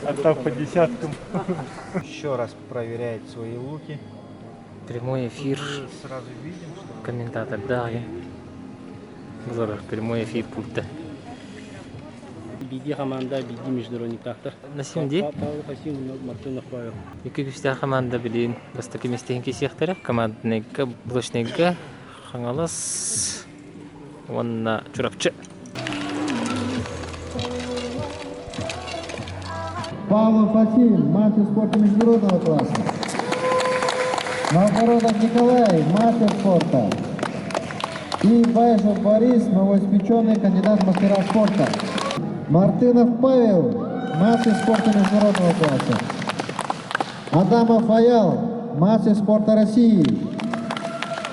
отдав по десяткам. Еще раз проверяет свои луки. Прямой эфир. Сразу видим, что Комментатор, да. Зора, прямой эфир пульта. Биди команда, биди международный тактор. На сегодня день? Павлов Асимов, Мартынов Павел. Екі күсті команда білейін. Бастық еместеген кесектері. Командныйға, бұлышныйға, қаңалас. Онна чурапчы. Павлов Асим, мастер спорта международного класса. Новгородов Николай, мастер спорта. И Баешев Борис, новоиспеченный кандидат в мастера спорта. Мартынов Павел, мастер спорта международного класса. Адамов Аял, мастер спорта России.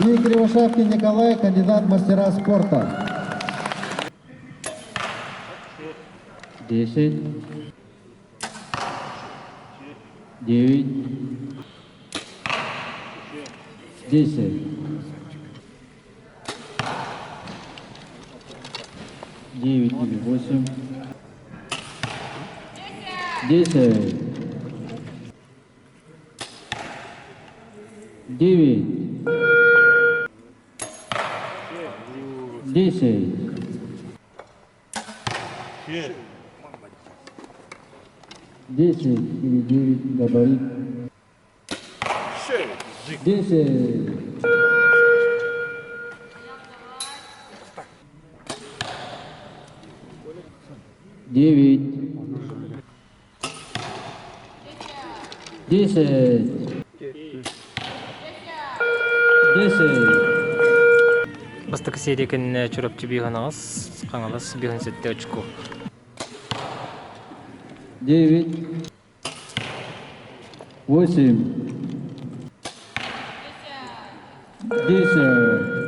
И Кривошапкин Николай, кандидат в мастера спорта. 10, 9, 10. 9 или 8, 10, 9, 10, 10 или 9 габарит. 10. Девять. 10. 10. Бастық серикен чурапчы бейханағыз, қаңалас бейхан сетте очко. 9, 8, 10.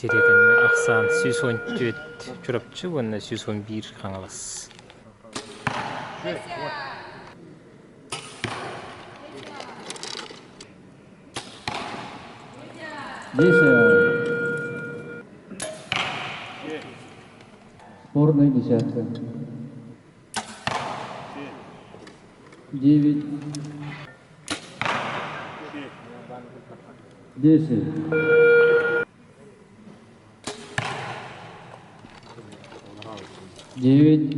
Серикен ақсан 114 чурапчы, оны 111 қаңалас. 10. Спорная десятка. 9. 10. 9.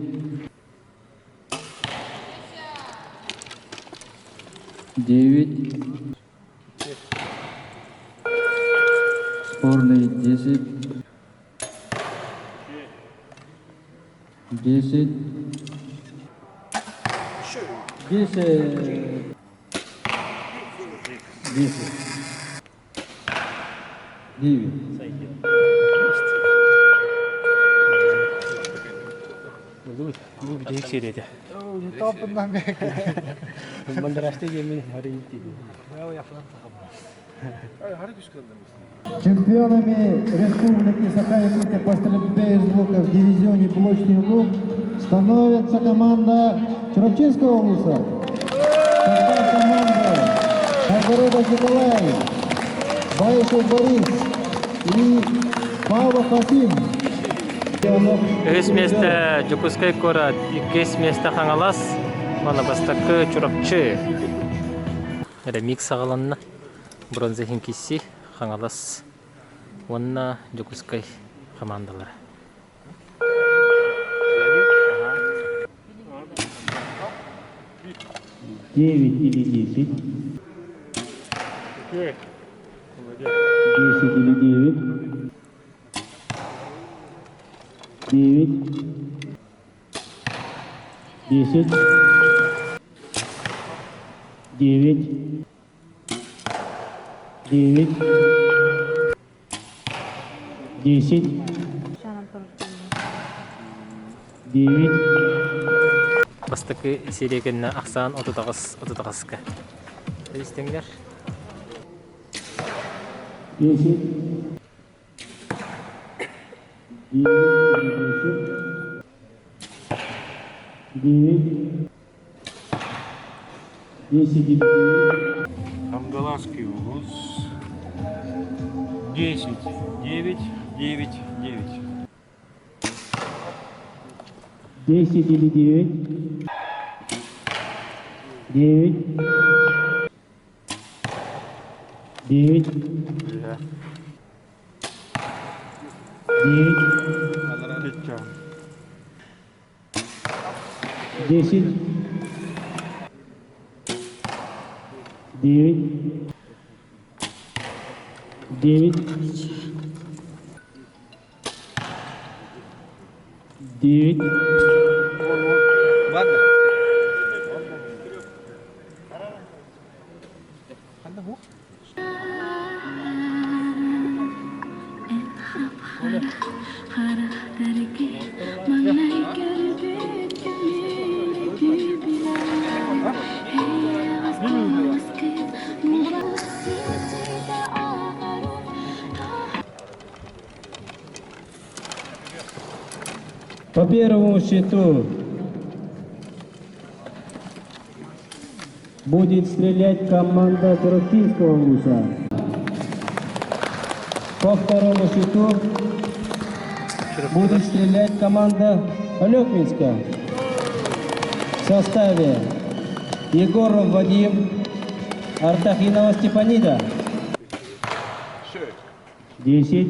9. Спорный 10. 10. 10. 10. 9. Bu bir değik seriydi. Topundan bekle. Bandarasta yemin hari gitti. Чемпионами республики Саха Якутия по стрельбе из лука в дивизионе блочный лук становится команда Чурапчинского улуса. Тогда команда Огорода Николай, Баишев Борис и Павлов Хасим. Өз месті Жукускай кора, екес месті қаңалас, мана бастақы чурапчы. Микс ағаланна, бронза хинкиси қаңалас, онна Жукускай командалары. Девять или 10. 10 или 9. 9. 10. 9. 9. 10. 9. Бастықы серегені ақсан 39-қа. Өйістіңдер? 10. 9. 10. Амгаланский улус. 10, 9, 9, 9. 10 или 9. 9. 9. 9. 10. 9. 9. 9. По первому счету Будет стрелять команда Туркинского вуза. По второму счету будет стрелять команда Алекминска в составе Егоров Вадим, Артахинова Степанида. 10,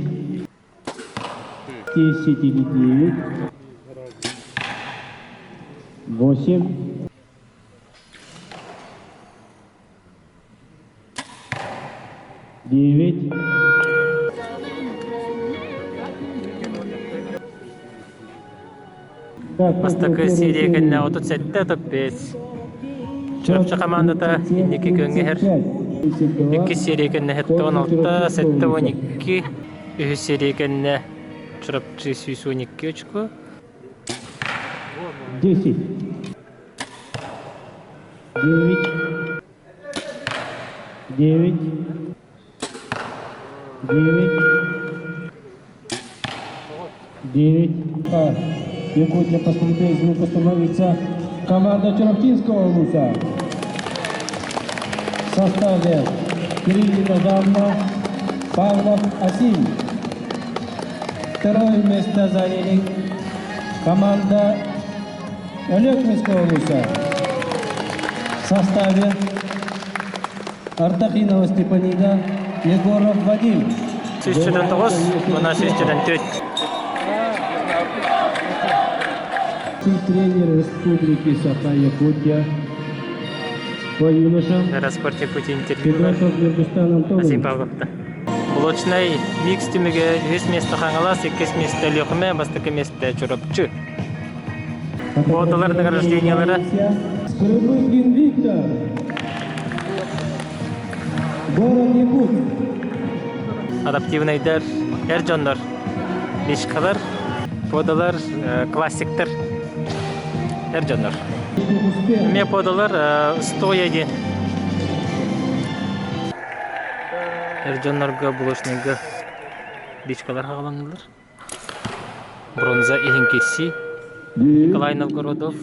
10 или 9, 8, 9. Бастакы серия кенне отут сетте топпес. Чурапчы командата индики көңгер. 2 серия кенне хетте 16, сетте 12. 3 серия кенне чурапчы 12 очко. 10, 9, 9, 9. Якутия по стрельбе из лука становится команда Чурапчинского вуза в составе Кириллина Жанна, Павлов Асим. Второе место заняли команда Алекминского вуза в составе Артахинова Степанида, Егоров Вадим. 6-9, бuna 6-4. Тренер республики Саха, Якутия по юношам. Распорте пути интервью. Антон. Асим Павловта. Блочный микс тимиге 2 место хангалас, 2 место лёхме, бастакы место чурапчы. Фотолар награждениялары. Скрыбыкин Виктор. Город Якут. Адаптивныйдар, эржондар, лишкалар, подалар, классиктар, эржондар. Ме подалар 101. Эржондарга булошныйга лишкалар хагаланылар. Бронза Ихинкирси, Николай Новгородов,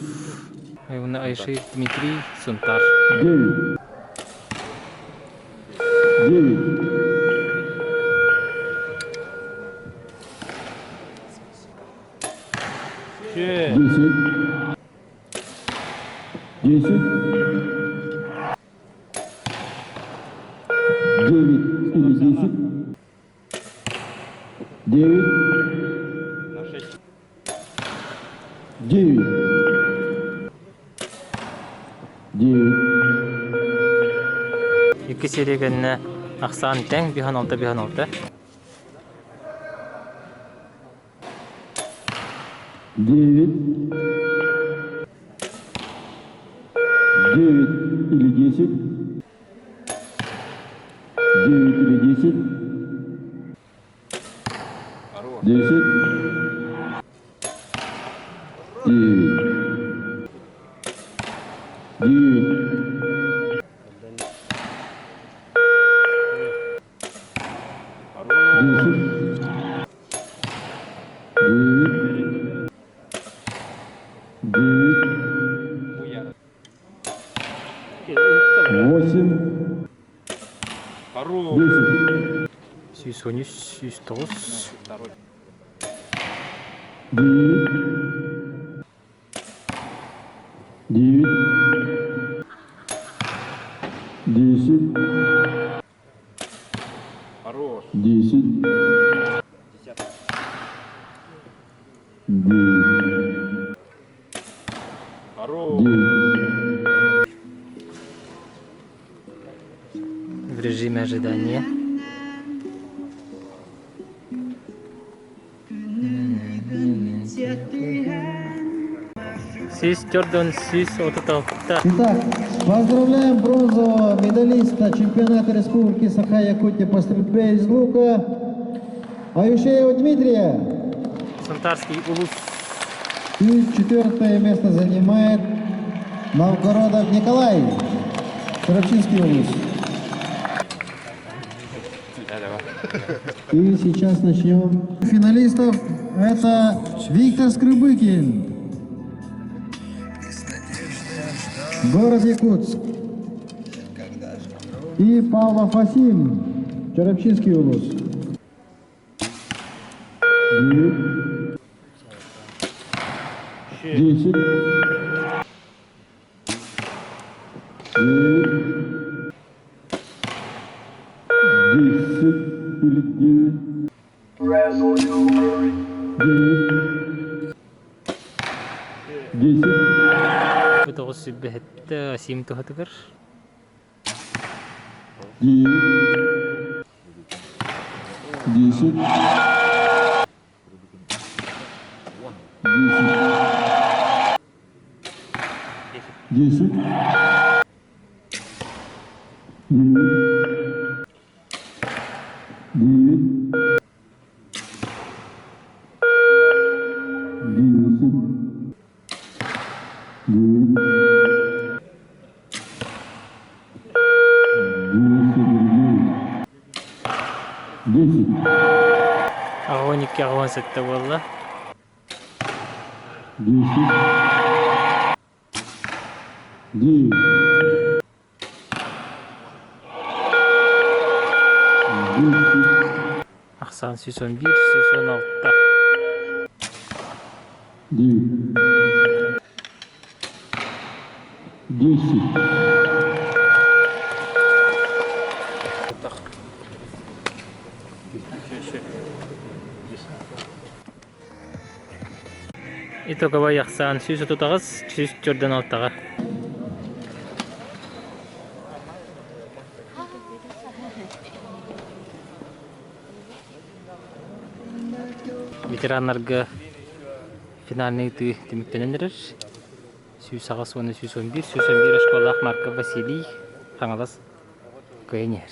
Айши Дмитрий Сунтар. 9. 10, 10, 9 или 10, 9, 9, 9. Iki serigenne Aksan Teng, 16. 9, 9 или 10, 9 или 10, 10, 9, В режиме ожидания. Итак, поздравляем бронзового медалиста чемпионата республики Саха, Якутия по стрельбе из лука Аюшеева Дмитрия. Сантарский улус. И 4-е место занимает Новгородов Николай, Чурапчинский улус. И сейчас начнем. Финалистов это Виктор Скрыбыкин, город Якутск. и Павлов Васим, Черепчинский улус. 10. 10 или 9. 10. بتغص بهت سيمتو هتقر 10. أغونيك أغون ستة والله 10. أحسن سيسون بير سيسون أوتا 10. Itu kawai yaksan susu tu tagas susu Jordan altaga. Veteranlarga finalni itu timiktenenler. Susu sagas wana susu 11 sekolah marka Vasili Hangalas Koyenyer.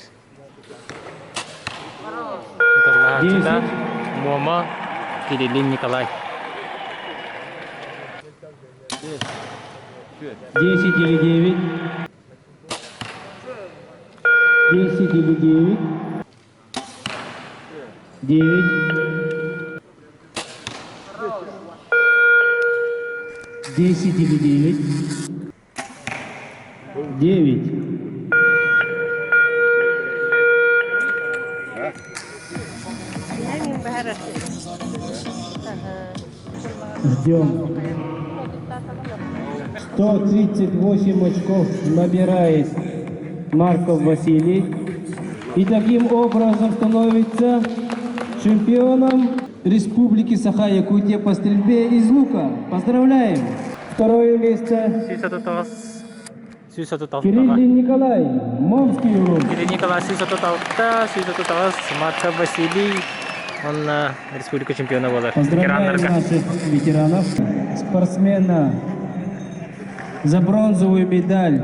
Terlah kita Muama Kirilin Nikolai. 10 или 9. 10 или 9. 9. 10 или 9. 9. Ждем. 138 очков набирает Марков Василий. И таким образом становится чемпионом республики Саха, Якутия по стрельбе из лука. Поздравляем! Второе место. Кирилл Николай, Момский улус. Кирилл Николай, Сюсатуталта, Марков Василий. Он республика чемпиона была. Поздравляем наших ветеранов. Спортсмена за бронзовую медаль.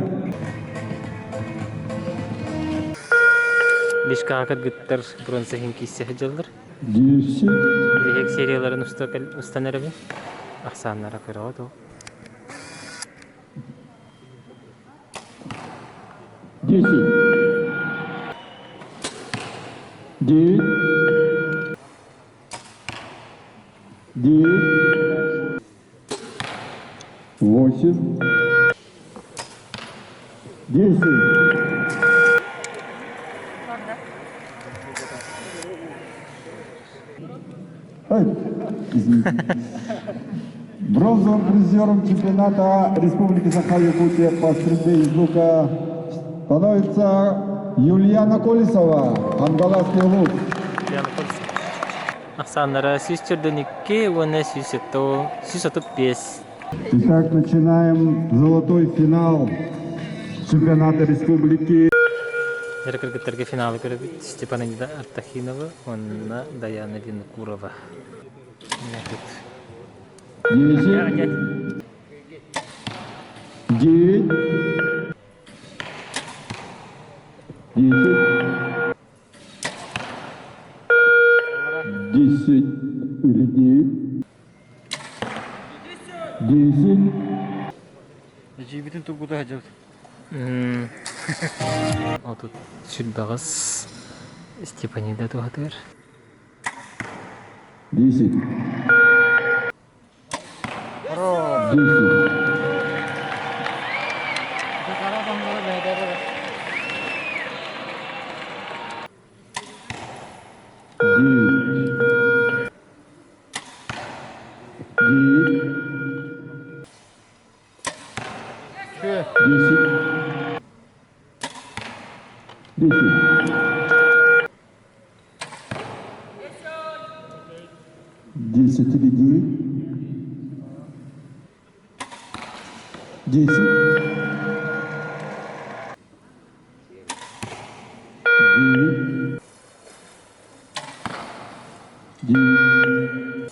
Лишка акад гиттар бронза хинкисе хаджалдар. 10. Лихек серияларын устанарабы. Ахсаннара кырауду. 10. 9. 9. 8. 10. Ой, извините. Бронзовым призером чемпионата Республики Саха, Якутия по стрельбе из лука становится Юлияна Колесова, Ангаласский лук. Ахсаннара сюстерденикке, вона сюсату пес. Итак, начинаем золотой финал чемпионата республики. Яркаргатарга финалы көрөбүт Степанида Артахинова, онна Даяна Винокурова. 10. 9. 10. 10 или 9. 10. Bütün turguda hacı. Отут сүрбағыз Степанида туғатыр. 10. 10. 10. 10 или 9. 10. 9.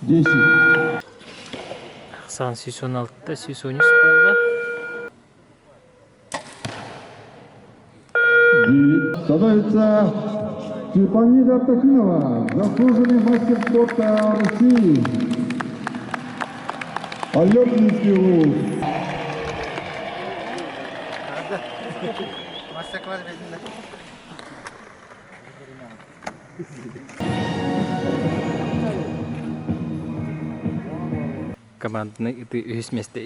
10. Сан 616-та 613 болду. 9. Становится Степанида Тахинова, заслуженный мастер спорта России. Олимпийский лук. Командный это место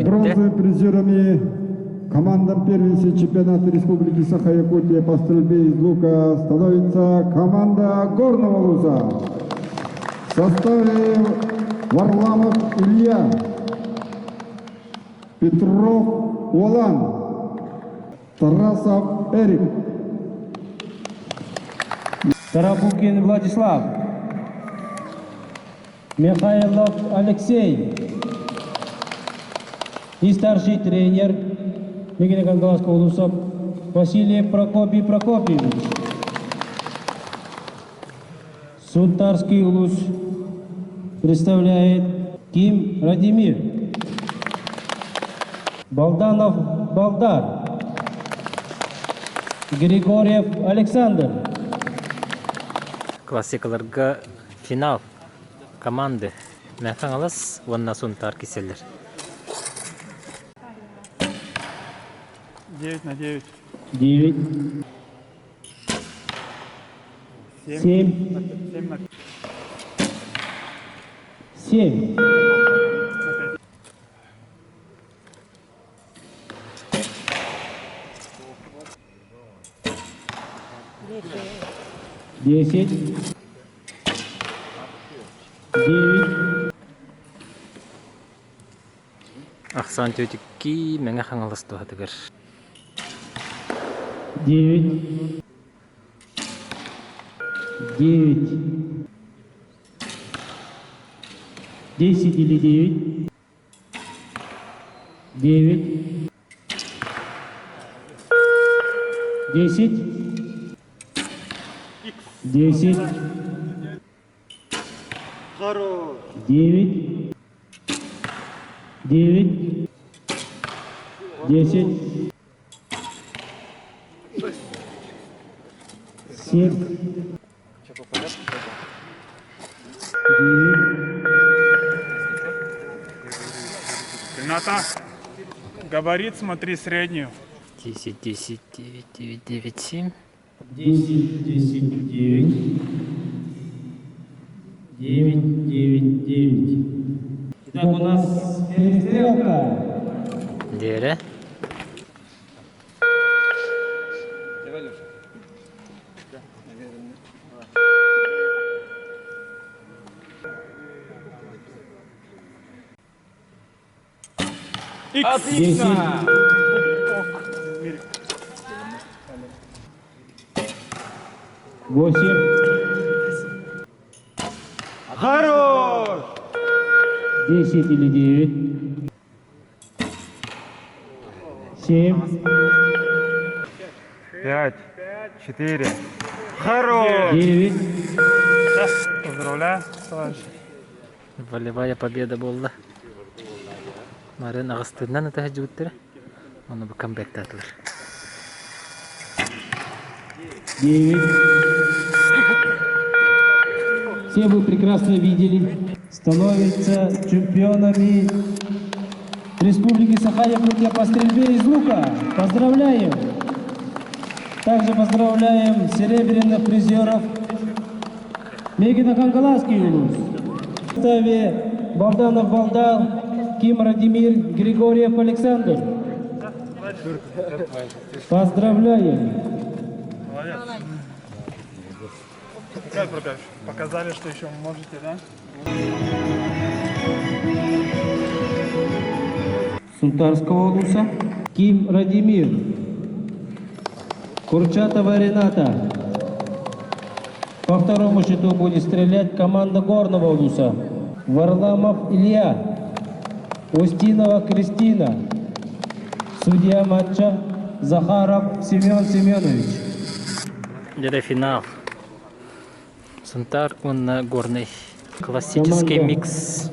Бронзовыми призерами командам первенства чемпионата республики Саха, Якутия по стрельбе из лука становится команда Горного Луза в составе Варламов Илья, Петров Олан, Тарасов Эрик, Тарабукин Владислав, Михайлов Алексей и старший тренер Мегенегангаласского улуса Василий Прокопьевич. Сунтарский улус представляет Ким Радимир, Балданов Балдар, Григорьев Александр. Классикаларга финал команды. Мәхәң алас, ванна Сунтар киселлер. 9 на 9. 9. 7. 7. 10. 9. Ахсан тетики мәңә хаңалас туһатыгыр. 9. 9. 10 или 9. 9. 10. 10. 9. 9. 10. 7. 9. Рената, габарит смотри среднюю. 10, 10, 9, 9, 9, 7. 10, 10, 9. 9, 9, 9. Итак, у нас перестрелка. Дере. Отлично! 8. Хорош! 10 или 9. 7. 5, 4. Хорош! 9. Поздравляю, товарищ. Волевая победа была. Марын ағыстырынан өтәһі жүгіттері. Оны бұл камбэкті атылыр. 9. Все вы прекрасно видели, становятся чемпионами республики Саха, Якутия по стрельбе из лука. Поздравляем! Также поздравляем серебряных призеров Мегенегангаласский улус. В составе Балданов Балдар, Ким Радимир, Григорьев Александр. Поздравляем! Николай Прокофьевич, показали, что еще можете, да? Сунтарского улуса Ким Радимир, Курчатова Рената. По второму счету будет стрелять команда Горного улуса. Варламов Илья, Устинова Кристина. Судья матча Захаров Семен Семенович. Jadi final. Сунтар он горный. Классический микс.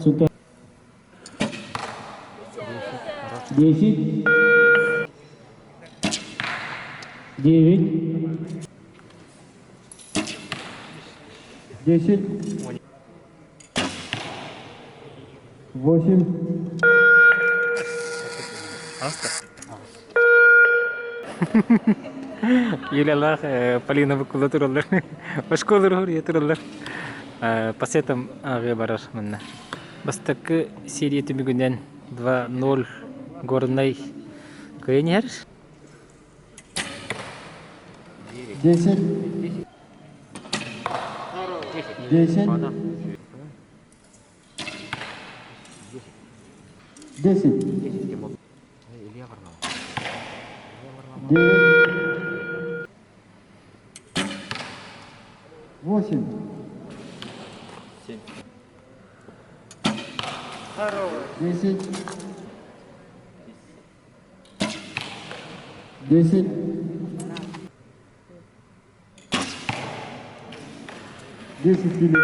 10, 9, 10, 8. Юлялах Полина буквально туралар. Башкалар хурия туралар. Пасетам ага барар манна. Бастакы серия тümüгүнен 2-0 горный кыйнер. 10, 10, 10, 9, 8, 10, 10, 10 или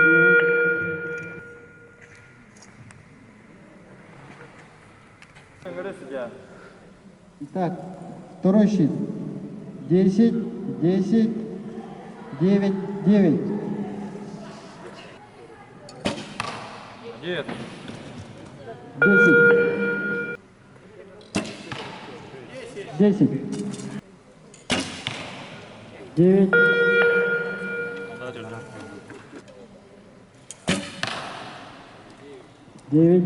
9. Итак, второй щит. 10, 10, 9, 9. Нет. 10. 10. 9. 9.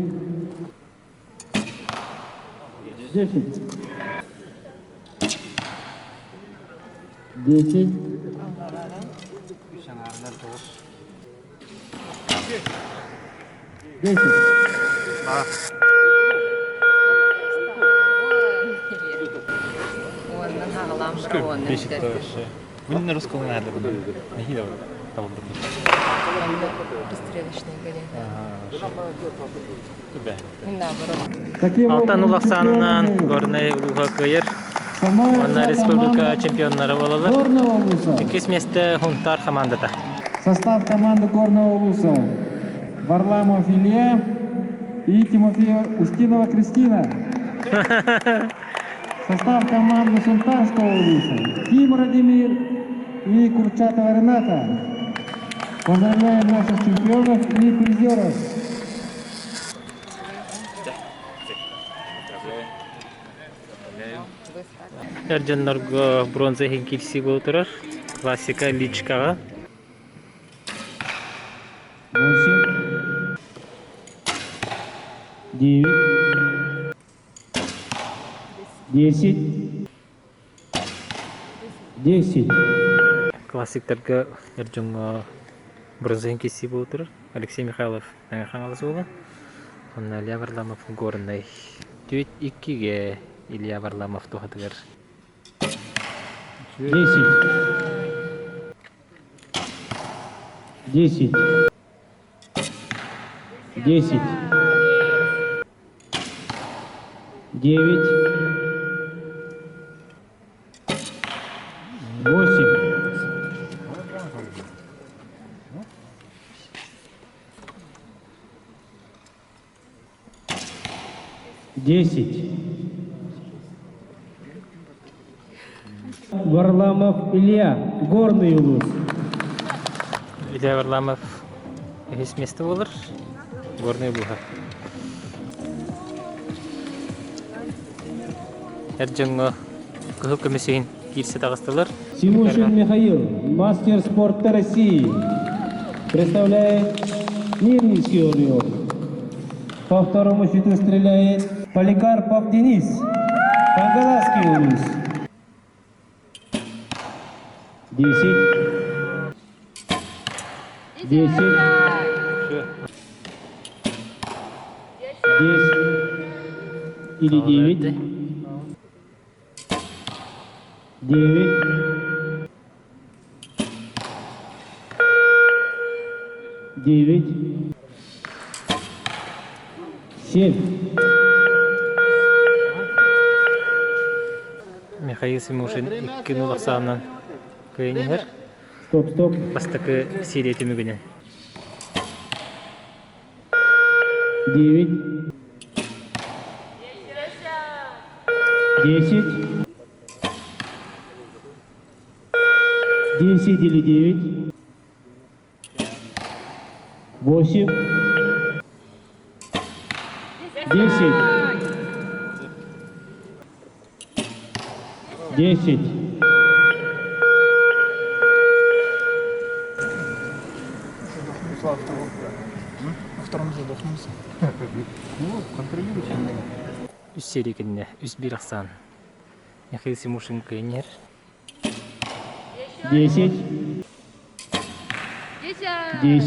10. 10. 10. Вы на русском надо было. Пристрелочные были. Алтан улаксанынан горный улуга кыйыр. Онна республика чемпионнары болалар. Икис месте хунтар командада. Состав команды Горного улуса: Варламов Илья и Тимофеева Устинова Кристина. Состав команды Сунтарского улуса: Ким Радимир и Курчатова Рената. Поздравляем наших чемпионов и призеров. Эрджаннарга бронза хенкилси болтурар. Классика личкага. 8, 9, 10, 10. Классиктарга эрджанга бронза хенкилси болтурар. Алексей Михайлов хаңалысы болған. Онна Илья Варламов горный. 2-2-ге Илья Варламов тухатыгар. 10, 10, 10, 9, 8, 10. Варламов Илья, Горный улус. Илья Варламов ес месте болар. Горный улуга. Эрджанга кыһыл комиссиин кирсе тагыстылар. Симушин Михаил, мастер спорта России, представляет Нирнийский округ. По второму счету стреляет Поликарпов Денис, Пангаласский улус. 10, 10. 10 или 9. 9. 9. 7. Михаил Симушин 2.90 кыйнер. Стоп. Бастакы Сирия темигине. 9. 10. 10 или 9. 8. 10. 10. На втором задохнулся. Ну, контролируйте. Үс Сирия кинне, үс бирахсан. Михаил Симушин кыйнер. 10. 10.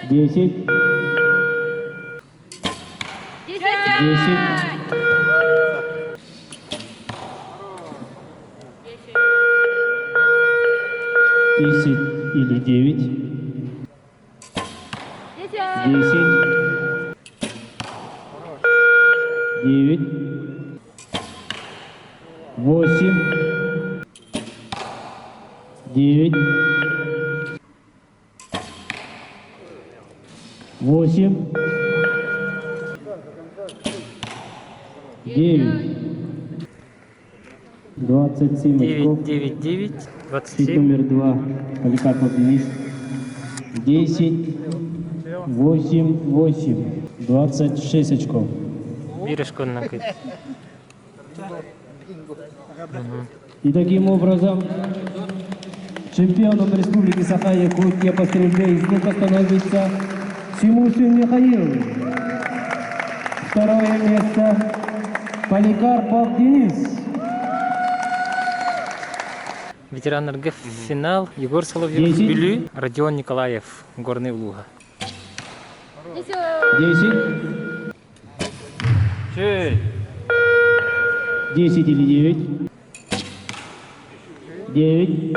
10. 10. 10 или 9. 10. 9. 8. 9. 8. 9. 27 очков. 9, 9, Щит 27. номер 2. Поликарпов Денис. 10. 8. 8. 26 очков. Бирашконна кыт. И таким образом чемпионом республики Саха Якутия по стрельбе из лука становится Симушин Михаил. Второе место Поликарпов Денис. Ветеранlarga финал Егор Соловьев Бюлю, Родион Николаев, Горный Луга. 10. 10 или 9. 9.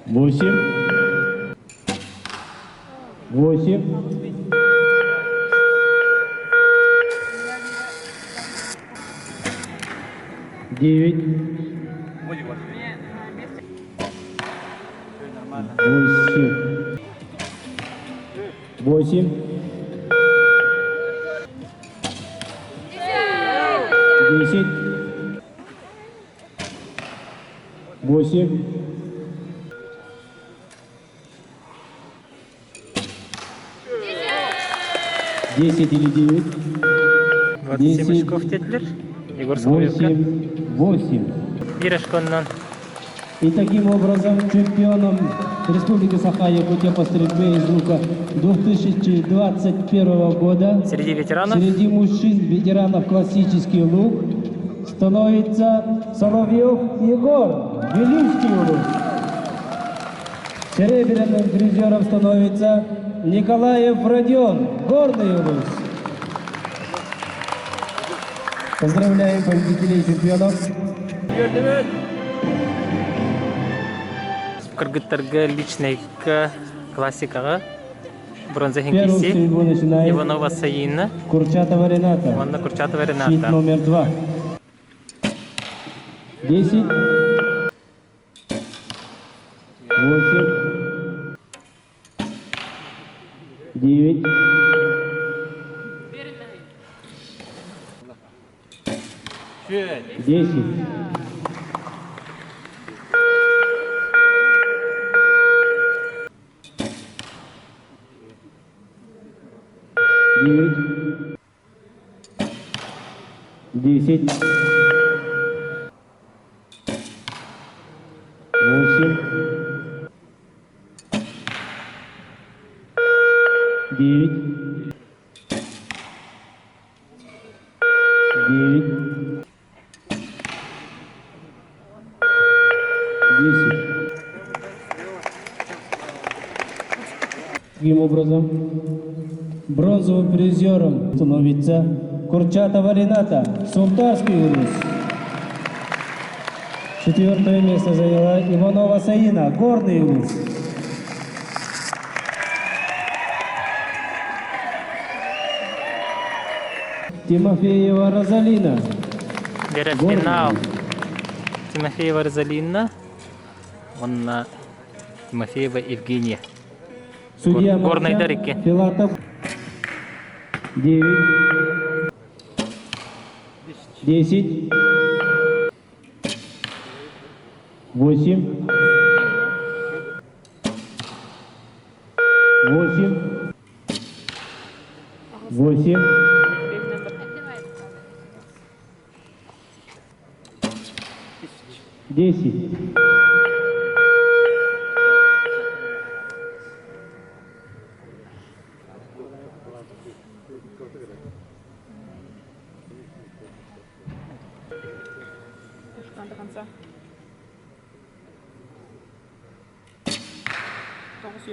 8. 8. 9. 8. 8. 10. 8. 10 или 9. 27 очков тетлер. Егор Соловьевка. 8. Бирашконнан. И таким образом чемпионом республики Саха Якутия по стрельбе из лука 2021 года Среди ветеранов? Среди мужчин ветеранов классический лук становится Соловьев Егор, Великий лук. Серебряным призером становится Николаев Родион, Горный лук. Поздравляем победителей чемпионов. Кыргыттарга личныйка классикага бронза хенкиси Иванова Саина, Курчатова Рената. Ванна Курчатова Щит Рената. номер 2. 10. 8. 9. 10. 9. 10. 8. 9. 9. Таким образом, бронзовым призером становится Курчатова Рената, Сунтарский улус. 4-е место заняла Иванова Саина, Горный улус. Тимофеева Розалина. Финал. Тимофеева Розалина. Он на Тимофеева Евгения. Судья Горной Дарики. Филатов. 9. 10. 8. 8. 8. 10. До конца.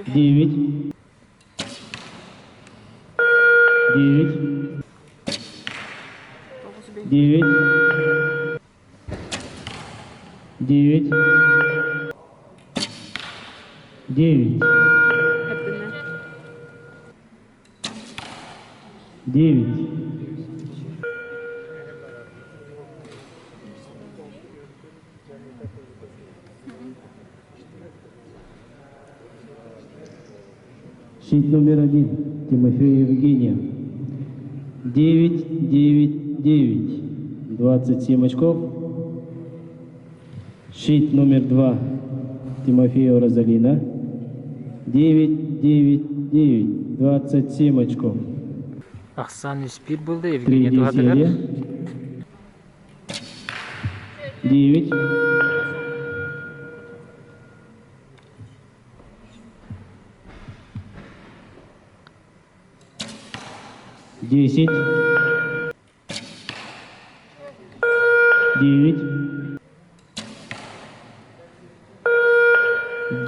9. 9. 9. 9. 9. 9. 6 номер 1. Тимофея Евгения. 9, 9, 9. 27 очков. Щит номер 2. Тимофея Розалина. 9, 9, 9. 27 очков. Ахсан Юспир болды, Евгения Тугадагар. 9. 10. 9.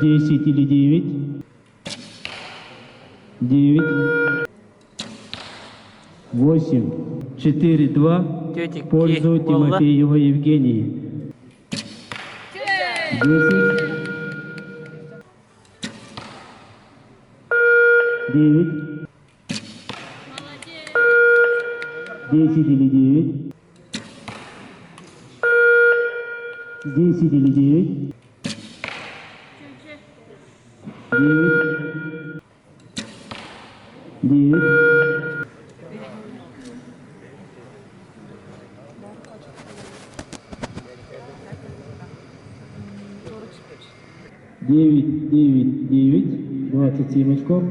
10 или 9. 9. 8. 4, 2. В пользу Тимофеева Евгении. 10. 9. 10 или 9. 10 или 9. 9. 9. 9, 9, 9. 27 очков.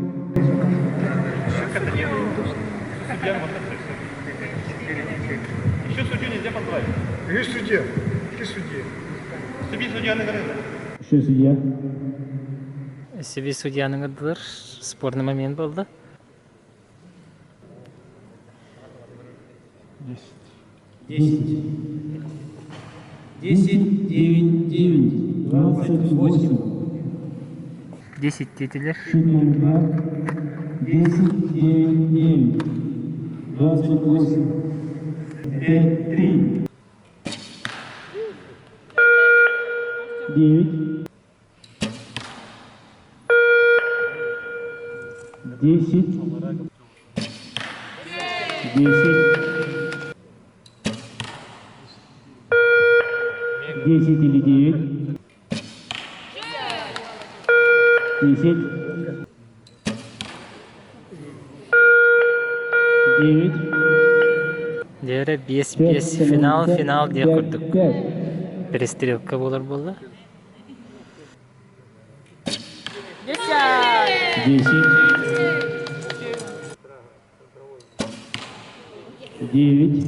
Еще судью нельзя позвать. Есть судья. Какие судьи? Судья на городе. Еще судья. Себе судьяның адылар спорный момент болды. 10. 10, 9, 9. 28. 10 тетелер. 10, 9, 9. 28. 5, 3. 9. 10. 10. 10 или 9. 10. 9. Дері 5-5 финал де құрдық. Перестрелка болар болды. 10. 9.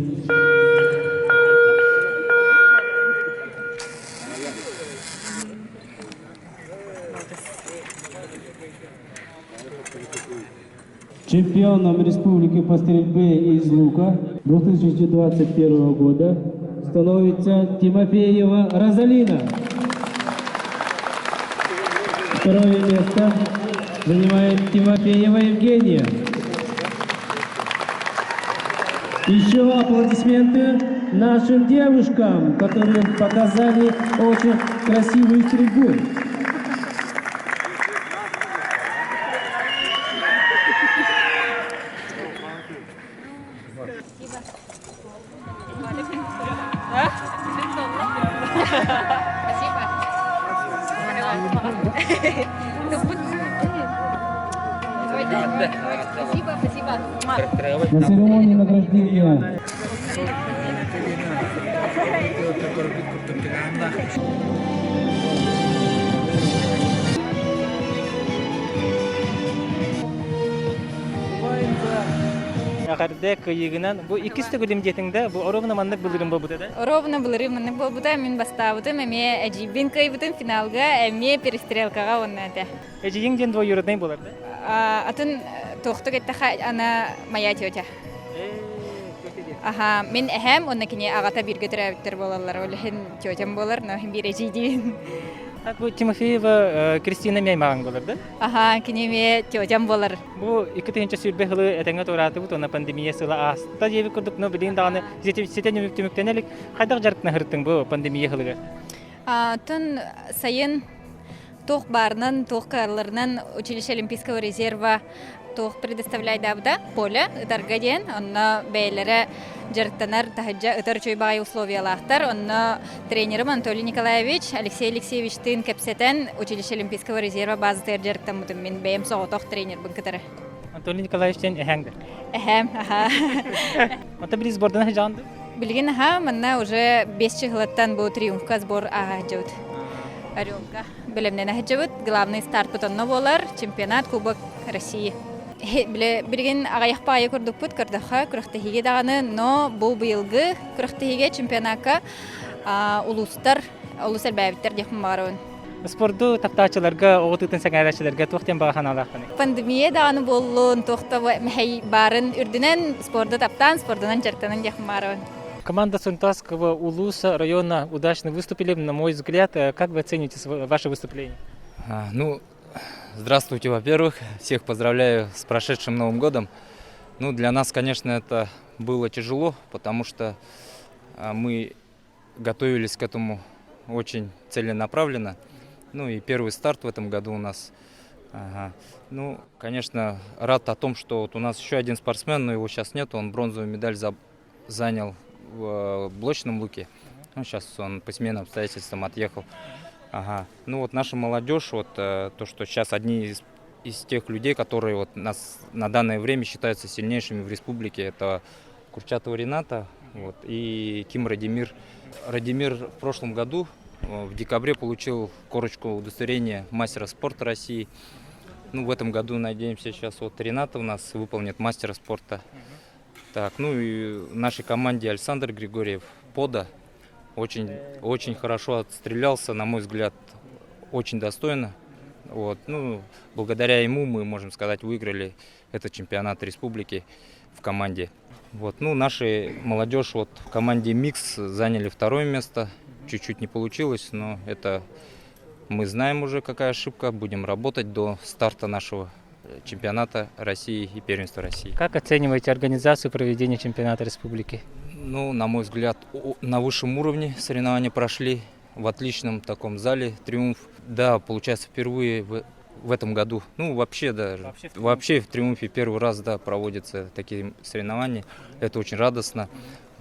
'Чемпионом республики по стрельбе из лука 2021 года становится Тимофеева Розалина. Второе место занимает Тимофеева Евгения. Еще аплодисменты нашим девушкам, которые показали очень красивую стрельбу. На церемонии награждения Ахардек йыгынан бу икисте гөлем жетиңдә бу оровна маннык булырым булды да. Оровна булырым маннык булды мен бастабытым эме әҗибин кайбытым финалга эме перестрелкага оннада. Эҗиң ден бу юрдын булыр да. Атын тохтык этте ана моя тетя. Аха, мен әһәм оннакине агата бирге терәптер булалар. Олһин тетям булар, но бир әҗидин. Так бу Тимофеева Кристина Меймаган булыр да. Аха, кинеме тетям булар. Бу 2-нче сөрбе хылы этеңгә тураты бу тона пандемия сыла аста җебе күрдек, но билин даганы сетен үктүмүктенелик кайдак жарыкны хырттың бу пандемия хылыга. Тын сайын тох барнан, тох карларнан училище Олимпийского резерва тох предоставляет давда поле даргаден, онна бейлере жарыктанар тахаджа ытар чойбай условиялахтар, онна тренерым Анатолий Николаевич, Алексей Алексеевич тын кепсетен училище Олимпийского резерва базы жарыктан мутым мен бейм соғытох тренер бун кытары. Анатолий Николаевич тен эһәңдер. Эһәм, аха. Ата билис бордан жанды. Билген аха, манна уже 5 чыгылаттан бу Триумфка сбор агаджут. Орёмка. Белемнен агаджут, главный старт бутонно болар, чемпионат, Кубок России. Билген агаяқпайы көрдік бұд көрдіға күріқтігіге дағаны, но бұл бұйылғы күріқтігіге чемпионатқа улус әлбәбіттер декім баруын. Спорду таптачыларға, оғытытын сәңәрәшілерге тоқтен бағахан алаққаны? Пандемия дағаны болуын, тоқта мәхей барын үрдінен спорду таптан, спордынан жарттанын декім баруын. Команда Сунтасского улуса района удачно выступили, на мой взгляд. Как вы оцените ваше выступление? Здравствуйте, во-первых. Всех поздравляю с прошедшим Новым годом. Для нас, конечно, это было тяжело, потому что мы готовились к этому очень целенаправленно. И первый старт в этом году у нас. Конечно, рад о том, что у нас еще один спортсмен, но его сейчас нет. Он бронзовую медаль занял в блочном луке. Сейчас он по семейным обстоятельствам отъехал. Наша молодежь, то, что сейчас одни из тех людей, которые нас на данное время считаются сильнейшими в республике, это Курчатова Рената и Ким Радимир. Радимир в прошлом году, в декабре, получил корочку удостоверения мастера спорта России. В этом году, надеемся, сейчас Рената у нас выполнит мастера спорта. И нашей команде Александр Григорьев Пода. Очень хорошо отстрелялся, на мой взгляд, очень достойно. Благодаря ему мы, можем сказать, выиграли этот чемпионат республики в команде. Наша молодежь в команде «Микс» заняли второе место. Чуть-чуть не получилось, но это мы знаем уже, какая ошибка. Будем работать до старта нашего чемпионата России и первенства России. Как оцениваете организацию проведения чемпионата республики? На мой взгляд, на высшем уровне соревнования прошли в отличном таком зале «Триумф». Да, получается, впервые в этом году, вообще в «Триумфе» первый раз проводятся такие соревнования. Это очень радостно.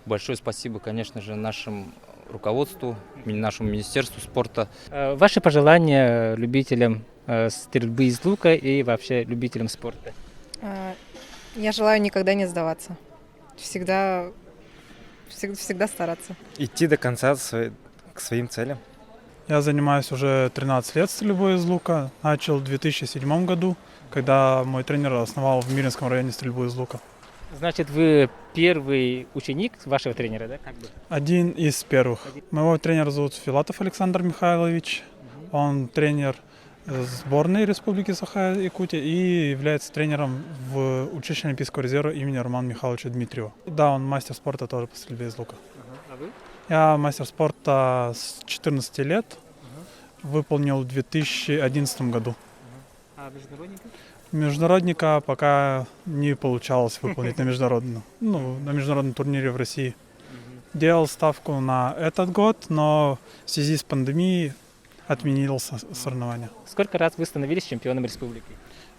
Большое спасибо, конечно же, нашему руководству, нашему министерству спорта. Ваши пожелания любителям стрельбы из лука и вообще любителям спорта? Я желаю никогда не сдаваться. Всегда стараться. Идти до конца к своим целям. Я занимаюсь уже 13 лет стрельбой из лука. Начал в 2007 году, когда мой тренер основал в Миринском районе стрельбу из лука. Значит, вы первый ученик вашего тренера, да? Один из первых. Моего тренера зовут Филатов Александр Михайлович. Он тренер сборной республики Саха, Якутия, и является тренером в училище Олимпийского резерва имени Романа Михайловича Дмитриева. Да, он мастер спорта тоже по стрельбе из лука. А вы? Я мастер спорта с 14 лет. выполнил в 2011 году. А международника? Международника пока не получалось выполнить на международном турнире в России. Делал ставку на этот год, но в связи с пандемией отменил соревнования. Сколько раз вы становились чемпионом республики?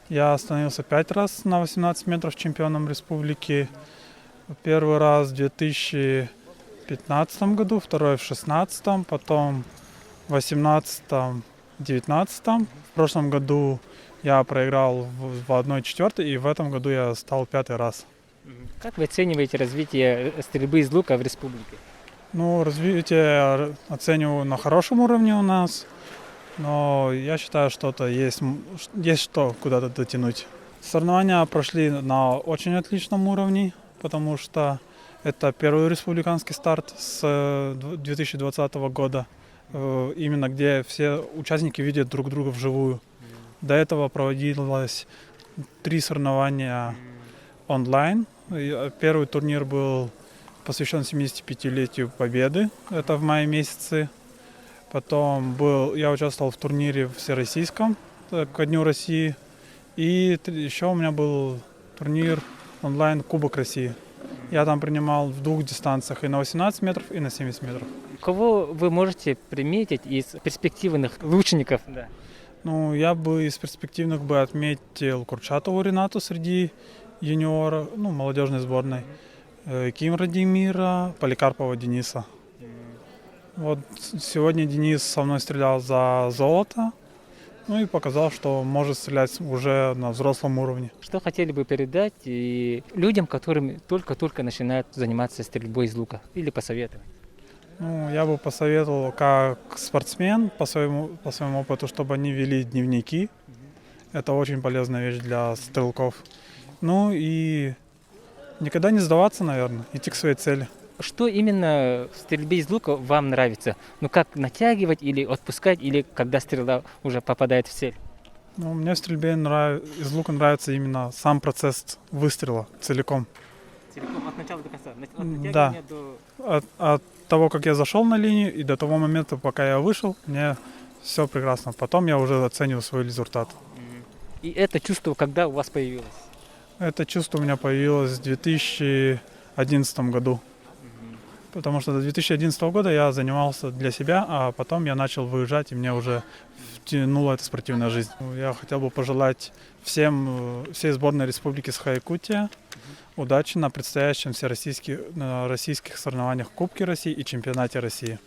Я становился 5 раз на 18 метров чемпионом республики. Первый раз в 2015 году, второй в 2016, потом в 2018, 2019. В прошлом году я проиграл в 1/4, и в этом году я стал 5-й раз. Как вы оцениваете развитие стрельбы из лука в республике? Ну, развитие оцениваю на хорошем уровне у нас, но я считаю, что есть что куда-то дотянуть. Соревнования прошли на очень отличном уровне, потому что это первый республиканский старт с 2020 года, именно где все участники видят друг друга вживую. До этого проводилось 3 соревнования онлайн. Первый турнир был посвящен 75-летию Победы, это в мае месяце. Потом я участвовал в турнире всероссийском ко Дню России. И еще у меня был турнир онлайн Кубок России. Я там принимал в 2 дистанциях, и на 18 метров, и на 70 метров. Кого вы можете приметить из перспективных лучников? Да. Ну, я бы из перспективных отметил Курчатову Ренату среди юниоров, молодежной сборной, Ким Радимира, Поликарпова Дениса. Вот сегодня Денис со мной стрелял за золото, и показал, что может стрелять уже на взрослом уровне. Что хотели бы передать людям, которым только-только начинают заниматься стрельбой из лука, или посоветовать? Я бы посоветовал, как спортсмен, по своему опыту, чтобы они вели дневники. Это очень полезная вещь для стрелков. И никогда не сдаваться, наверное, идти к своей цели. Что именно в стрельбе из лука вам нравится? Как натягивать или отпускать, или когда стрела уже попадает в цель? Мне в стрельбе из лука нравится именно сам процесс выстрела целиком. Целиком от начала до конца? Да. От того, как я зашел на линию, и до того момента, пока я вышел, мне все прекрасно. Потом я уже оцениваю свой результат. И это чувство когда у вас появилось? Это чувство у меня появилось в 2011 году. Потому что до 2011 года я занимался для себя, а потом я начал выезжать, и мне уже втянула эта спортивная жизнь. Я хотел бы пожелать всей сборной республики Саха, Якутия удачи на предстоящем российских соревнованиях Кубке России и Чемпионате России.